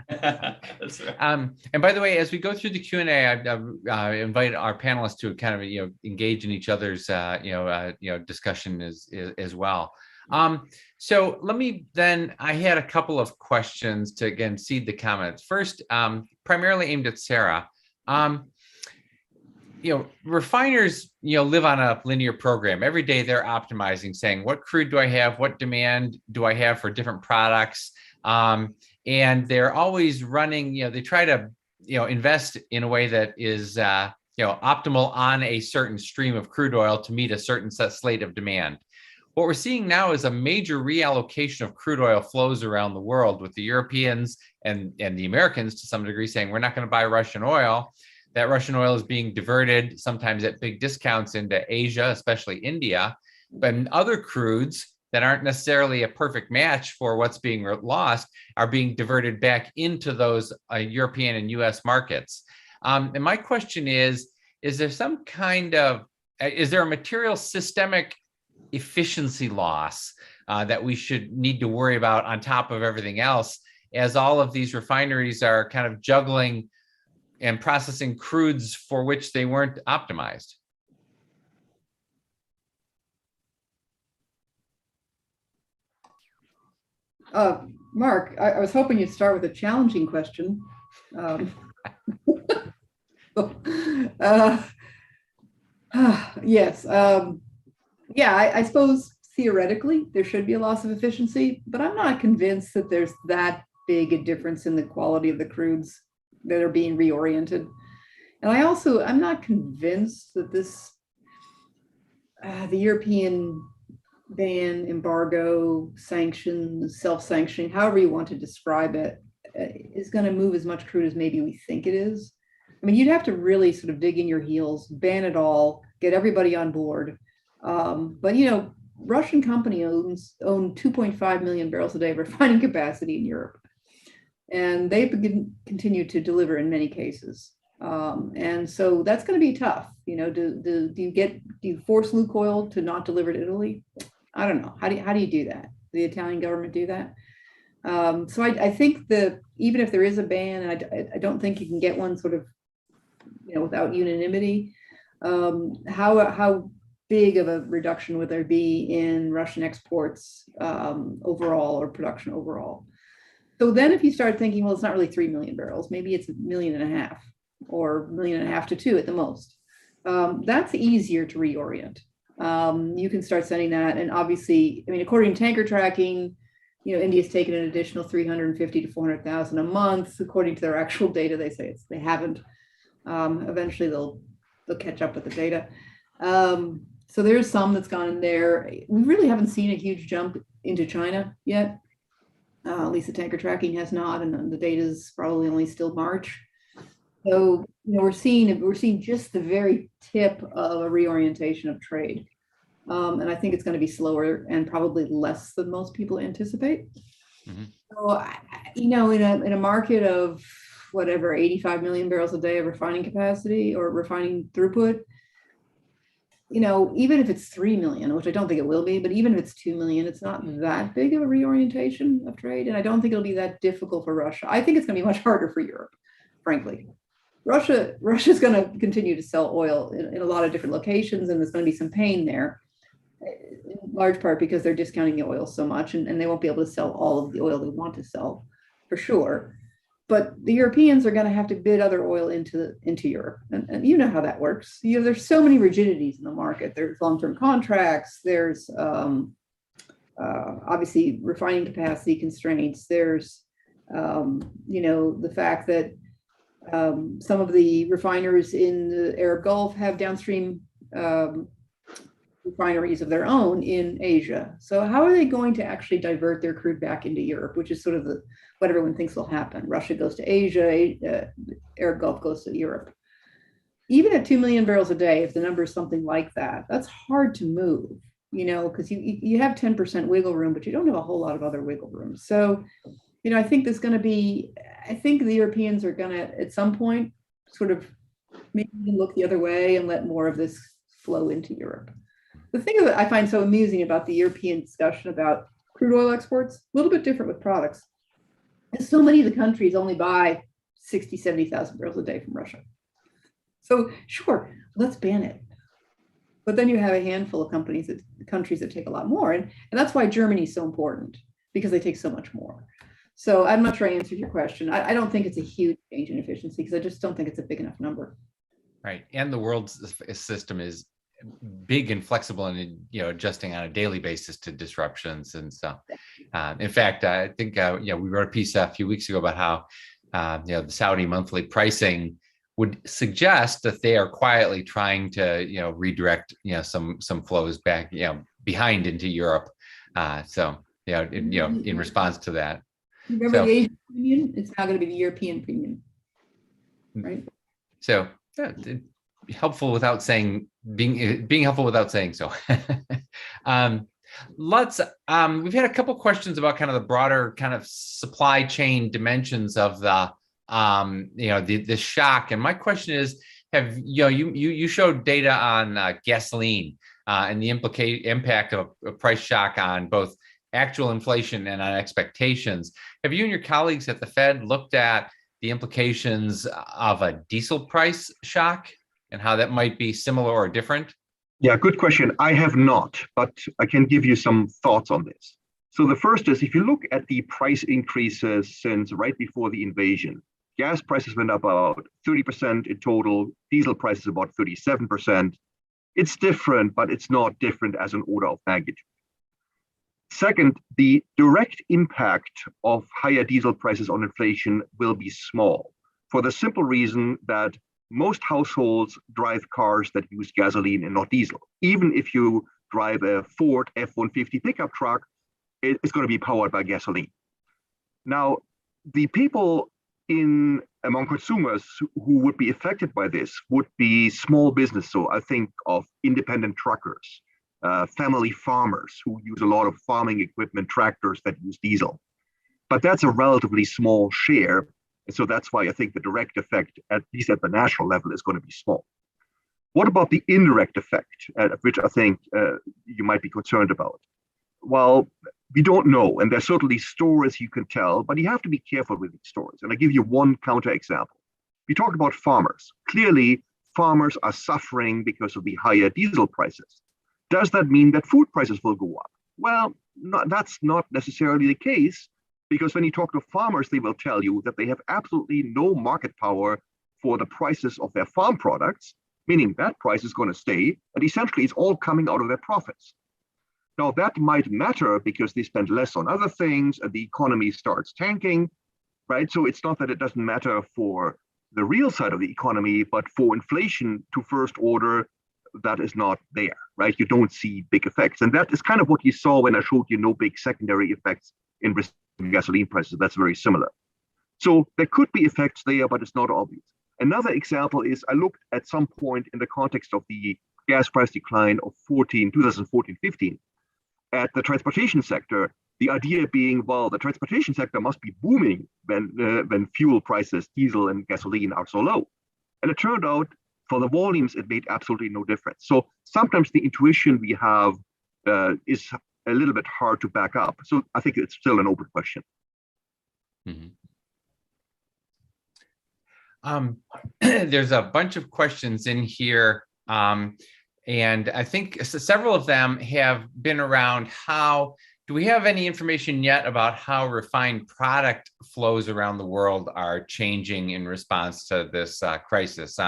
That's right. And by the way, as we go through the Q&A, I invite our panelists to kind of engage in each other's discussion as well. So let me then. I had a couple of questions to again seed the comments. First, primarily aimed at Sarah. Refiners, live on a linear program. Every day they're optimizing, saying, what crude do I have? What demand do I have for different products? And they're always running, they try to, invest in a way that is, optimal on a certain stream of crude oil to meet a certain set slate of demand. What we're seeing now is a major reallocation of crude oil flows around the world, with the Europeans and the Americans to some degree saying, we're not going to buy Russian oil. That Russian oil is being diverted, sometimes at big discounts, into Asia, especially India. But other crudes that aren't necessarily a perfect match for what's being lost are being diverted back into those European and US markets. And my question is there some kind of, is there a material systemic efficiency loss that we should need to worry about on top of everything else, as all of these refineries are kind of juggling and processing crudes for which they weren't optimized? Mark, I was hoping you'd start with a challenging question. Yes. I suppose theoretically there should be a loss of efficiency, but I'm not convinced that there's that big a difference in the quality of the crudes that are being reoriented. And I'm not convinced that this, the European ban, embargo, sanctions, self-sanctioning, however you want to describe it, is going to move as much crude as maybe we think it is. I mean, you'd have to really sort of dig in your heels, ban it all, get everybody on board. But Russian company own 2.5 million barrels a day of refining capacity in Europe. And they've continued to deliver in many cases. And so that's going to be tough. Do you force Lukoil to not deliver to Italy? I don't know. How do you do that? The Italian government do that? So I think that even if there is a ban, and I don't think you can get one sort of, without unanimity, how big of a reduction would there be in Russian exports overall, or production overall? So then if you start thinking, well, it's not really 3 million barrels, maybe it's 1.5 million or 1.5 million to 2 at the most. That's easier to reorient. You can start sending that. And obviously, I mean, according to tanker tracking, India's taken an additional 350 to 400,000 a month. According to their actual data, they say they haven't. Eventually they'll catch up with the data. So there's some that's gone in there. We really haven't seen a huge jump into China yet. At least the tanker tracking has not, and the data is probably only still March. So we're seeing just the very tip of a reorientation of trade, and I think it's going to be slower and probably less than most people anticipate. Mm-hmm. So in a market of whatever 85 million barrels a day of refining capacity or refining throughput, even if it's 3 million, which I don't think it will be, but even if it's 2 million, it's not that big of a reorientation of trade. And I don't think it'll be that difficult for Russia. I think it's going to be much harder for Europe, frankly. Russia's going to continue to sell oil in a lot of different locations, and there's going to be some pain there, in large part because they're discounting the oil so much, and they won't be able to sell all of the oil they want to sell, for sure. But the Europeans are going to have to bid other oil into Europe. And you know how that works. There's so many rigidities in the market. There's long-term contracts. There's obviously refining capacity constraints. There's, the fact that some of the refiners in the Arab Gulf have downstream refineries of their own in Asia. So how are they going to actually divert their crude back into Europe, which is sort of what everyone thinks will happen? Russia goes to Asia, Arab Gulf goes to Europe. Even at 2 million barrels a day, if the number is something like that, that's hard to move, because you have 10% wiggle room, but you don't have a whole lot of other wiggle room. So, I think I think the Europeans are going to, at some point, sort of maybe look the other way and let more of this flow into Europe. The thing that I find so amusing about the European discussion about crude oil exports, a little bit different with products. And so many of the countries only buy 60, 70,000 barrels a day from Russia. So sure, let's ban it. But then you have a handful of countries that take a lot more. And that's why Germany is so important, because they take so much more. So I'm not sure I answered your question. I don't think it's a huge change in efficiency, because I just don't think it's a big enough number. Right. And the world's system is big and flexible and, adjusting on a daily basis to disruptions and stuff. In fact, I think, we wrote a piece a few weeks ago about how, the Saudi monthly pricing would suggest that they are quietly trying to, redirect, some flows back, behind into Europe. In response to that. Remember the Asian premium? It's now going to be the European premium, right? So helpful without saying, being helpful without saying so. Lutz, we've had a couple questions about kind of the broader kind of supply chain dimensions of the the shock. And my question is, you showed data on gasoline and the impact of a price shock on both actual inflation and on expectations. Have you and your colleagues at the Fed looked at the implications of a diesel price shock and how that might be similar or different? Yeah, good question. I have not, but I can give you some thoughts on this. So the first is, if you look at the price increases since right before the invasion, gas prices went up about 30% in total, diesel prices about 37%. It's different, but it's not different as an order of magnitude. Second, the direct impact of higher diesel prices on inflation will be small, for the simple reason that most households drive cars that use gasoline and not diesel. Even if you drive a Ford F-150 pickup truck, it's going to be powered by gasoline. Now, the people among consumers who would be affected by this would be small business. So I think of independent truckers, family farmers who use a lot of farming equipment, tractors that use diesel. But that's a relatively small share. And so that's why I think the direct effect, at least at the national level, is going to be small. What about the indirect effect, which I think you might be concerned about? Well, we don't know, and there's certainly stories you can tell, but you have to be careful with these stories. And I give you one counterexample. We talked about farmers. Clearly, farmers are suffering because of the higher diesel prices. Does that mean that food prices will go up? Well, that's not necessarily the case, because when you talk to farmers, they will tell you that they have absolutely no market power for the prices of their farm products, meaning that price is going to stay, and essentially it's all coming out of their profits. Now, that might matter because they spend less on other things and the economy starts tanking, right? So it's not that it doesn't matter for the real side of the economy, but for inflation to first order, that is not there, right? You don't see big effects. And that is kind of what you saw when I showed you no big secondary effects in gasoline prices. That's very similar. So there could be effects there, but it's not obvious. Another example is I looked at some point in the context of the gas price decline of 2014-15 at the transportation sector, the idea being, well, the transportation sector must be booming when fuel prices, diesel and gasoline are so low. And it turned out for the volumes, it made absolutely no difference. So sometimes the intuition we have is a little bit hard to back up. So I think it's still an open question. Mm-hmm. There's a bunch of questions in here. And I think several of them have been around do we have any information yet about how refined product flows around the world are changing in response to this crisis?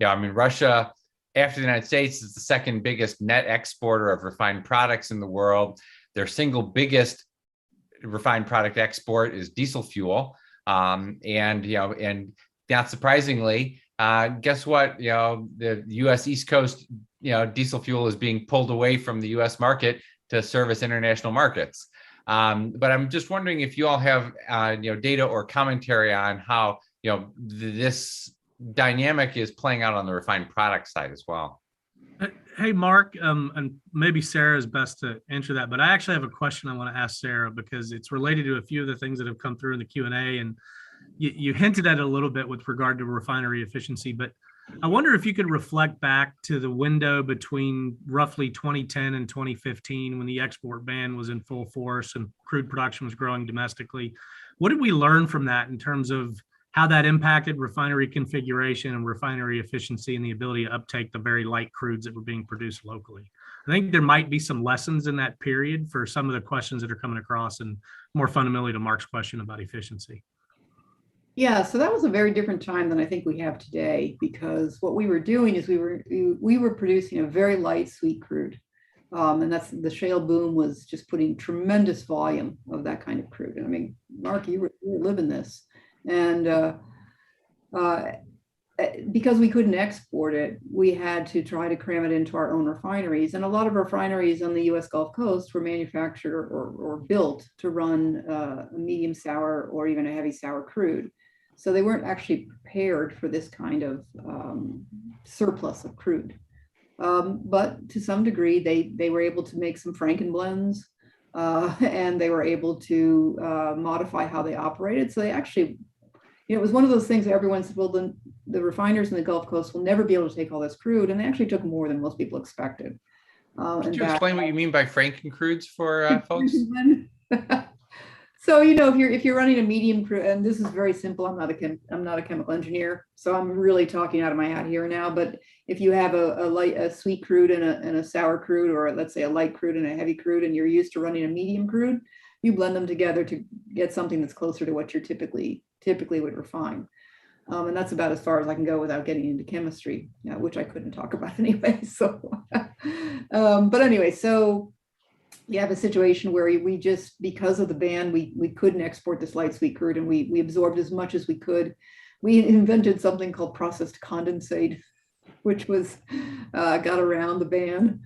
Russia, after the United States, is the second biggest net exporter of refined products in the world. Their single biggest refined product export is diesel fuel. And not surprisingly, guess what? The U.S. East Coast, diesel fuel is being pulled away from the U.S. market to service international markets. But I'm just wondering if you all have, data or commentary on how, this dynamic is playing out on the refined product side as well. Hey, Mark, and maybe Sarah is best to answer that, but I actually have a question I want to ask Sarah because it's related to a few of the things that have come through in the Q&A, and you hinted at it a little bit with regard to refinery efficiency, but I wonder if you could reflect back to the window between roughly 2010 and 2015 when the export ban was in full force and crude production was growing domestically. What did we learn from that in terms of how that impacted refinery configuration and refinery efficiency and the ability to uptake the very light crudes that were being produced locally? I think there might be some lessons in that period for some of the questions that are coming across, and more fundamentally to Mark's question about efficiency. Yeah, so that was a very different time than I think we have today, because what we were doing is we were producing a very light sweet crude, and that's the shale boom was just putting tremendous volume of that kind of crude. And I mean, Mark, you were living this, and because we couldn't export it, we had to try to cram it into our own refineries, and a lot of refineries on the U.S. Gulf Coast were manufactured or built to run a medium sour or even a heavy sour crude. So they weren't actually prepared for this kind of surplus of crude. But to some degree, they were able to make some Frankenblends, and they were able to modify how they operated. So they actually, it was one of those things that everyone said, well, the refiners in the Gulf Coast will never be able to take all this crude. And they actually took more than most people expected. Could you explain what you mean by Frankencrudes for folks? So, if you're running a medium crude, and this is very simple, I'm not a chemical engineer, so I'm really talking out of my hat here now. But if you have a sweet crude and a sour crude, or let's say a light crude and a heavy crude, and you're used to running a medium crude, you blend them together to get something that's closer to what you're typically would refine. And that's about as far as I can go without getting into chemistry, which I couldn't talk about anyway. So, but anyway, so you have a situation where we just, because of the ban, we couldn't export this light sweet crude, and we absorbed as much as we could. We invented something called processed condensate, which was got around the ban.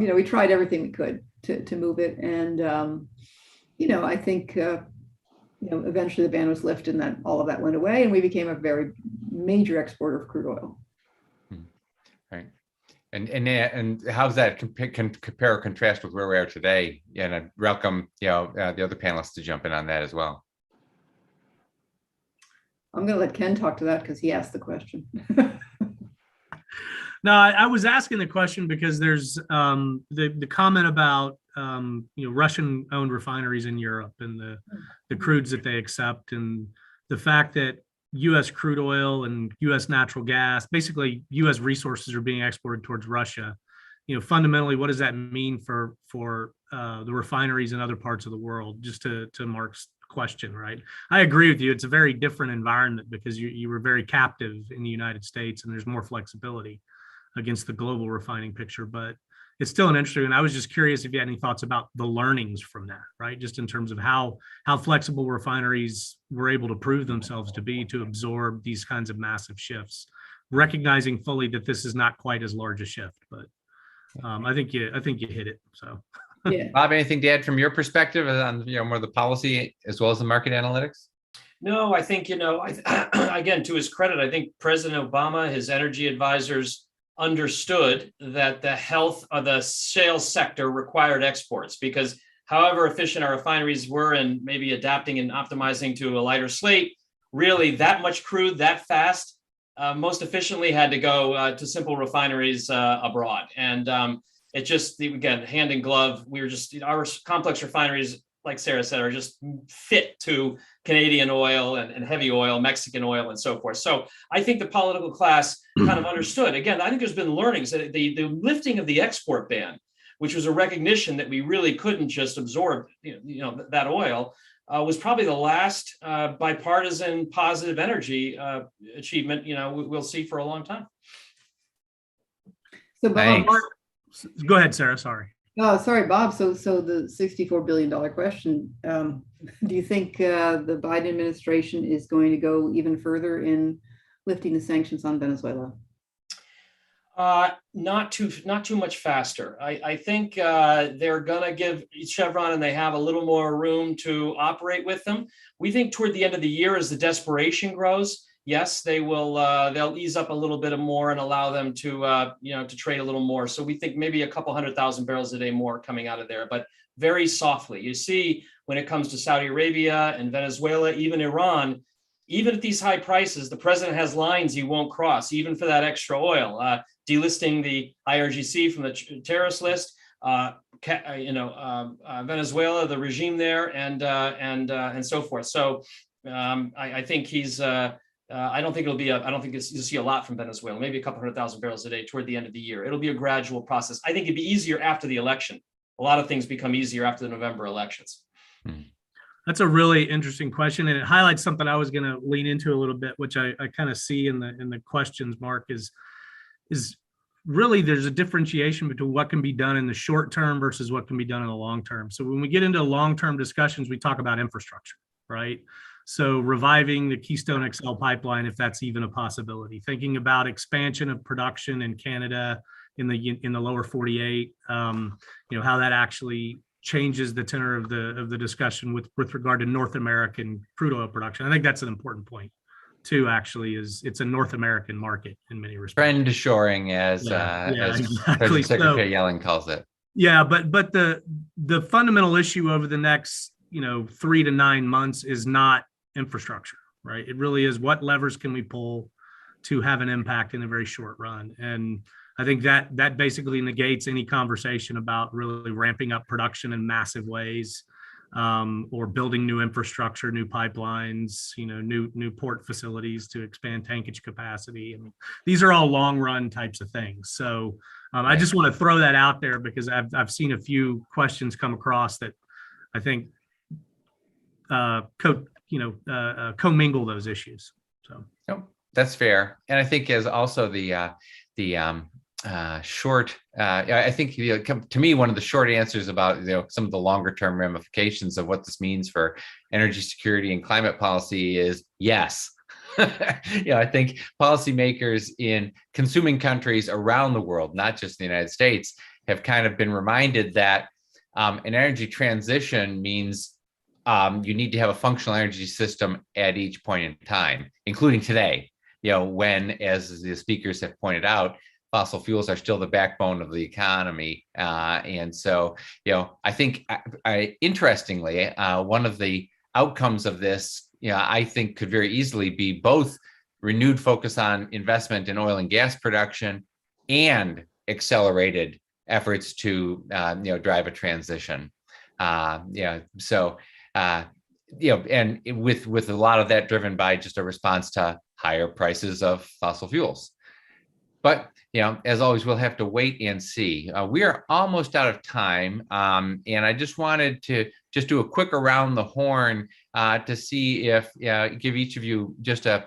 We tried everything we could to move it, and I think eventually the ban was lifted, and that all of that went away, and we became a very major exporter of crude oil. Right. And how's that compare or contrast with where we are today? And I welcome the other panelists to jump in on that as well. I'm going to let Ken talk to that because he asked the question. No, I was asking the question because there's the comment about Russian-owned refineries in Europe and the crudes that they accept, and the fact that U.S. crude oil and U.S. natural gas, basically U.S. resources are being exported towards Russia. Fundamentally, what does that mean for the refineries in other parts of the world? Just to Mark's question, right? I agree with you. It's a very different environment because you were very captive in the United States, and there's more flexibility against the global refining picture. But it's still an interesting, and I was just curious if you had any thoughts about the learnings from that, right? Just in terms of how flexible refineries were able to prove themselves to be to absorb these kinds of massive shifts, recognizing fully that this is not quite as large a shift. But I think you hit it. So, yeah. Bob, anything to add from your perspective on more the policy as well as the market analytics? No, I think again, to his credit, I think President Obama, his energy advisors, understood that the health of the shale sector required exports, because however efficient our refineries were in maybe adapting and optimizing to a lighter slate, really that much crude that fast most efficiently had to go to simple refineries abroad. And it just, again, hand in glove, our complex refineries, like Sarah said, are just fit to Canadian oil and heavy oil, Mexican oil, and so forth. So I think the political class kind of understood. Again, I think there's been learnings that the lifting of the export ban, which was a recognition that we really couldn't just absorb, that oil, was probably the last bipartisan positive energy achievement, we'll see for a long time. So, Bob, go ahead, Sarah. Sorry. Oh, sorry, Bob. So the $64 billion question, do you think the Biden administration is going to go even further in lifting the sanctions on Venezuela? Not too much faster. I think they're going to give Chevron, and they have a little more room to operate with them. We think toward the end of the year, as the desperation grows, yes, they will. They'll ease up a little bit more and allow them to trade a little more. So we think maybe a couple 100,000 barrels a day more coming out of there, but very softly. You see, when it comes to Saudi Arabia and Venezuela, even Iran, even at these high prices, the president has lines he won't cross, even for that extra oil, delisting the IRGC from the terrorist list, Venezuela, the regime there, and so forth. So I think he's. I don't think you'll see a lot from Venezuela. Maybe a couple 100,000 barrels a day toward the end of the year. It'll be a gradual process. I think it'd be easier after the election. A lot of things become easier after the November elections. That's a really interesting question, and it highlights something I was going to lean into a little bit, which I kind of see in the questions, Mark, is really there's a differentiation between what can be done in the short term versus what can be done in the long term. So when we get into long-term discussions, we talk about infrastructure, right? So reviving the Keystone XL pipeline, if that's even a possibility, thinking about expansion of production in Canada in the lower 48, how that actually changes the tenor of the discussion with regard to North American crude oil production. I think that's an important point too, actually, is it's a North American market in many respects. Friend shoring, as exactly. Secretary Yellen calls it. Yeah, but the fundamental issue over the next 3 to 9 months is not infrastructure, right? It really is what levers can we pull to have an impact in a very short run. And I think that basically negates any conversation about really ramping up production in massive ways, or building new infrastructure, new pipelines, new port facilities to expand tankage capacity. I mean, these are all long run types of things. So I just want to throw that out there because I've seen a few questions come across that I think commingle those issues. So that's fair, and I think as also short. I think to me, one of the short answers about some of the longer term ramifications of what this means for energy security and climate policy is yes. I think policymakers in consuming countries around the world, not just the United States, have kind of been reminded that an energy transition means you need to have a functional energy system at each point in time, including today, when, as the speakers have pointed out, fossil fuels are still the backbone of the economy. And so, I think, interestingly, one of the outcomes of this, I think could very easily be both renewed focus on investment in oil and gas production and accelerated efforts to, drive a transition. And with a lot of that driven by just a response to higher prices of fossil fuels. But, as always, we'll have to wait and see. We are almost out of time. And I just wanted to just do a quick around the horn to see if, give each of you just a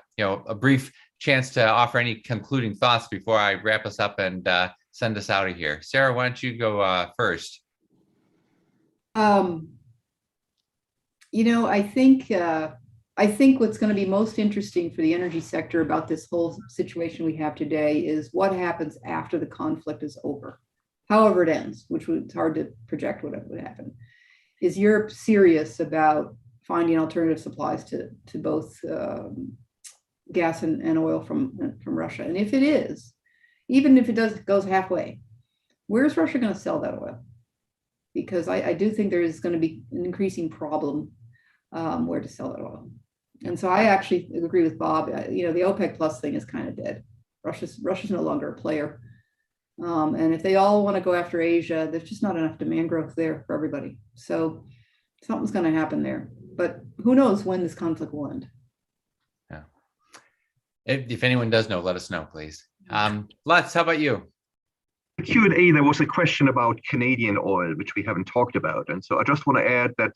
brief chance to offer any concluding thoughts before I wrap us up and send us out of here. Sarah, why don't you go first? I think what's going to be most interesting for the energy sector about this whole situation we have today is what happens after the conflict is over, however it ends, which it's hard to project what would happen. Is Europe serious about finding alternative supplies to both gas and oil from Russia? And if it is, even if it goes halfway, where's Russia going to sell that oil? Because I do think there is going to be an increasing problem where to sell that oil. And so I actually agree with Bob. The OPEC plus thing is kind of dead. Russia's no longer a player. And if they all want to go after Asia, there's just not enough demand growth there for everybody. So something's going to happen there. But who knows when this conflict will end? Yeah. If anyone does know, let us know, please. Lutz, how about you? The Q&A, there was a question about Canadian oil, which we haven't talked about. And so I just want to add that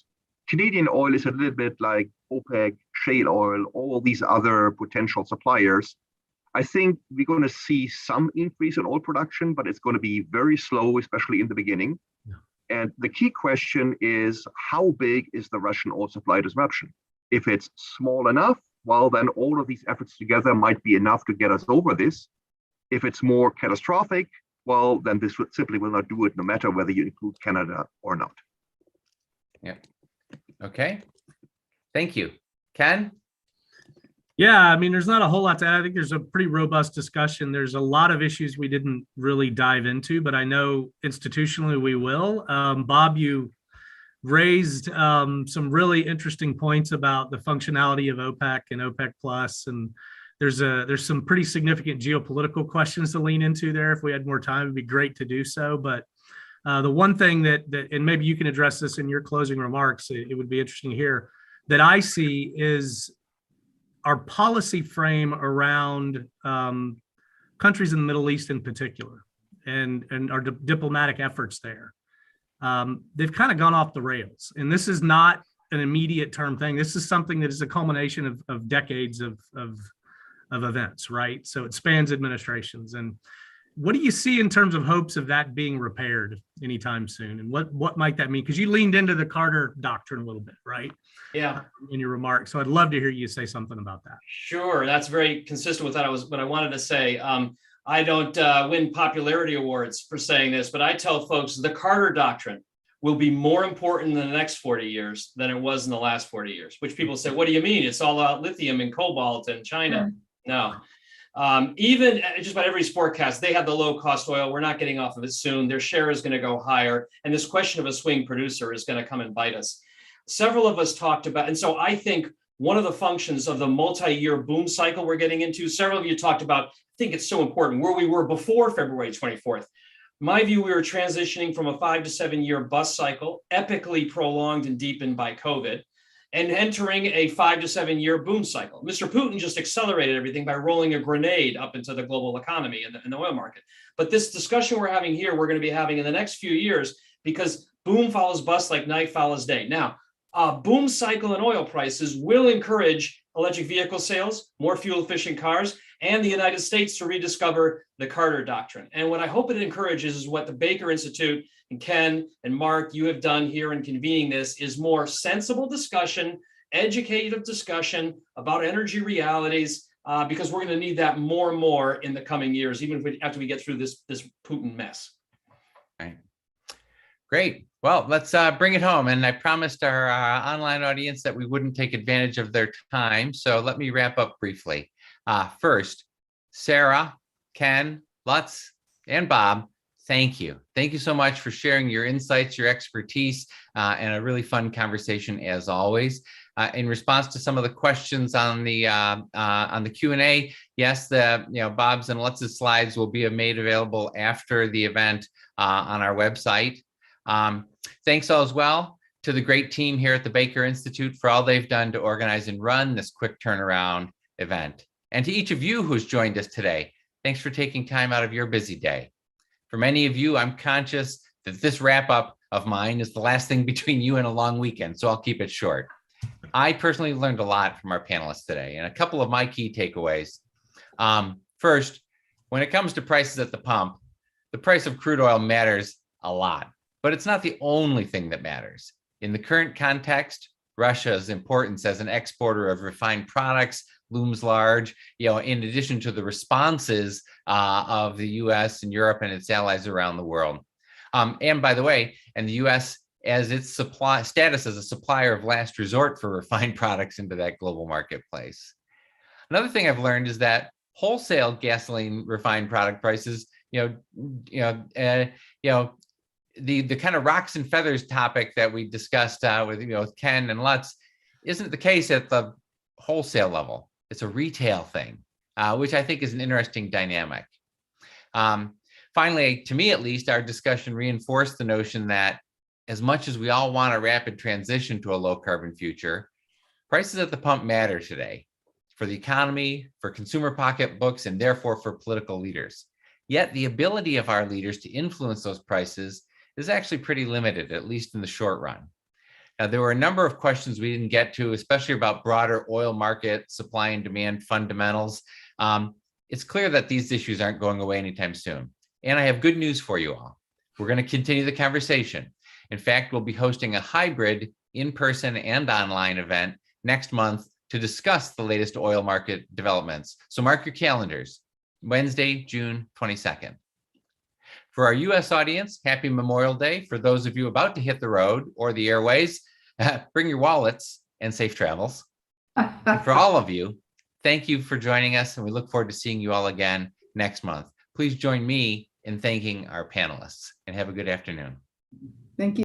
Canadian oil is a little bit like OPEC, shale oil, all these other potential suppliers. I think we're going to see some increase in oil production, but it's going to be very slow, especially in the beginning. Yeah. And the key question is, how big is the Russian oil supply disruption? If it's small enough, well, then all of these efforts together might be enough to get us over this. If it's more catastrophic, well, then this simply will not do it, no matter whether you include Canada or not. Yeah. Okay. Thank you. Ken? Yeah, there's not a whole lot to add. I think there's a pretty robust discussion. There's a lot of issues we didn't really dive into, but I know institutionally we will. Bob, you raised some really interesting points about the functionality of OPEC and OPEC Plus, and there's some pretty significant geopolitical questions to lean into there. If we had more time, it'd be great to do so. But the one thing that and maybe you can address this in your closing remarks, it would be interesting to hear, that I see is our policy frame around countries in the Middle East in particular, and our diplomatic efforts there. They've kind of gone off the rails, and this is not an immediate term thing. This is something that is a culmination of decades of events, right? So it spans administrations. And what do you see in terms of hopes of that being repaired anytime soon? And what might that mean? Because you leaned into the Carter doctrine a little bit, right? Yeah. In your remarks. So I'd love to hear you say something about that. Sure. That's very consistent with what I wanted to say. I don't win popularity awards for saying this, but I tell folks the Carter doctrine will be more important in the next 40 years than it was in the last 40 years, which people say, what do you mean? It's all about lithium and cobalt and China. No. Even just about every forecast, they have the low cost oil. We're not getting off of it soon. Their share is going to go higher. And this question of a swing producer is going to come and bite us. Several of us talked about, and so I think one of the functions of the multi-year boom cycle we're getting into, several of you talked about, I think it's so important, where we were before February 24th. My view, we were transitioning from a 5 to 7 year bust cycle, epically prolonged and deepened by COVID, and entering a 5 to 7 year boom cycle. Mr. Putin just accelerated everything by rolling a grenade up into the global economy and the oil market. But this discussion we're having here, we're going to be having in the next few years, because boom follows bust like night follows day. Now, boom cycle in oil prices will encourage electric vehicle sales, more fuel efficient cars, and the United States to rediscover the Carter doctrine. And what I hope it encourages is what the Baker Institute and Ken and Mark, you have done here in convening this, is more sensible discussion, educative discussion about energy realities, because we're going to need that more and more in the coming years, even if after we get through this Putin mess. Right. Great. Well, let's bring it home. And I promised our online audience that we wouldn't take advantage of their time. So let me wrap up briefly. First, Sarah, Ken, Lutz, and Bob, thank you. Thank you so much for sharing your insights, your expertise, and a really fun conversation as always. In response to some of the questions on the Q&A, yes, Bob's and Lutz's slides will be made available after the event on our website. Thanks all as well to the great team here at the Baker Institute for all they've done to organize and run this quick turnaround event. And to each of you who's joined us today, thanks for taking time out of your busy day. For many of you, I'm conscious that this wrap up of mine is the last thing between you and a long weekend, so I'll keep it short. I personally learned a lot from our panelists today, and a couple of my key takeaways. First, when it comes to prices at the pump, the price of crude oil matters a lot, but it's not the only thing that matters. In the current context, Russia's importance as an exporter of refined products looms large, in addition to the responses of the US and Europe and its allies around the world. And by the way, and the US as its status as a supplier of last resort for refined products into that global marketplace. Another thing I've learned is that wholesale gasoline refined product prices, the kind of rocks and feathers topic that we discussed with Ken and Lutz isn't the case at the wholesale level. It's a retail thing, which I think is an interesting dynamic. Finally, to me at least, our discussion reinforced the notion that as much as we all want a rapid transition to a low carbon future, prices at the pump matter today for the economy, for consumer pocketbooks, and therefore for political leaders. Yet the ability of our leaders to influence those prices is actually pretty limited, at least in the short run. Now, there were a number of questions we didn't get to, especially about broader oil market supply and demand fundamentals. It's clear that these issues aren't going away anytime soon. And I have good news for you all. We're going to continue the conversation. In fact, we'll be hosting a hybrid in-person and online event next month to discuss the latest oil market developments. So mark your calendars, Wednesday, June 22nd. For our US audience, happy Memorial Day. For those of you about to hit the road or the airways, bring your wallets and safe travels. And for all of you, thank you for joining us, and we look forward to seeing you all again next month. Please join me in thanking our panelists, and have a good afternoon. Thank you.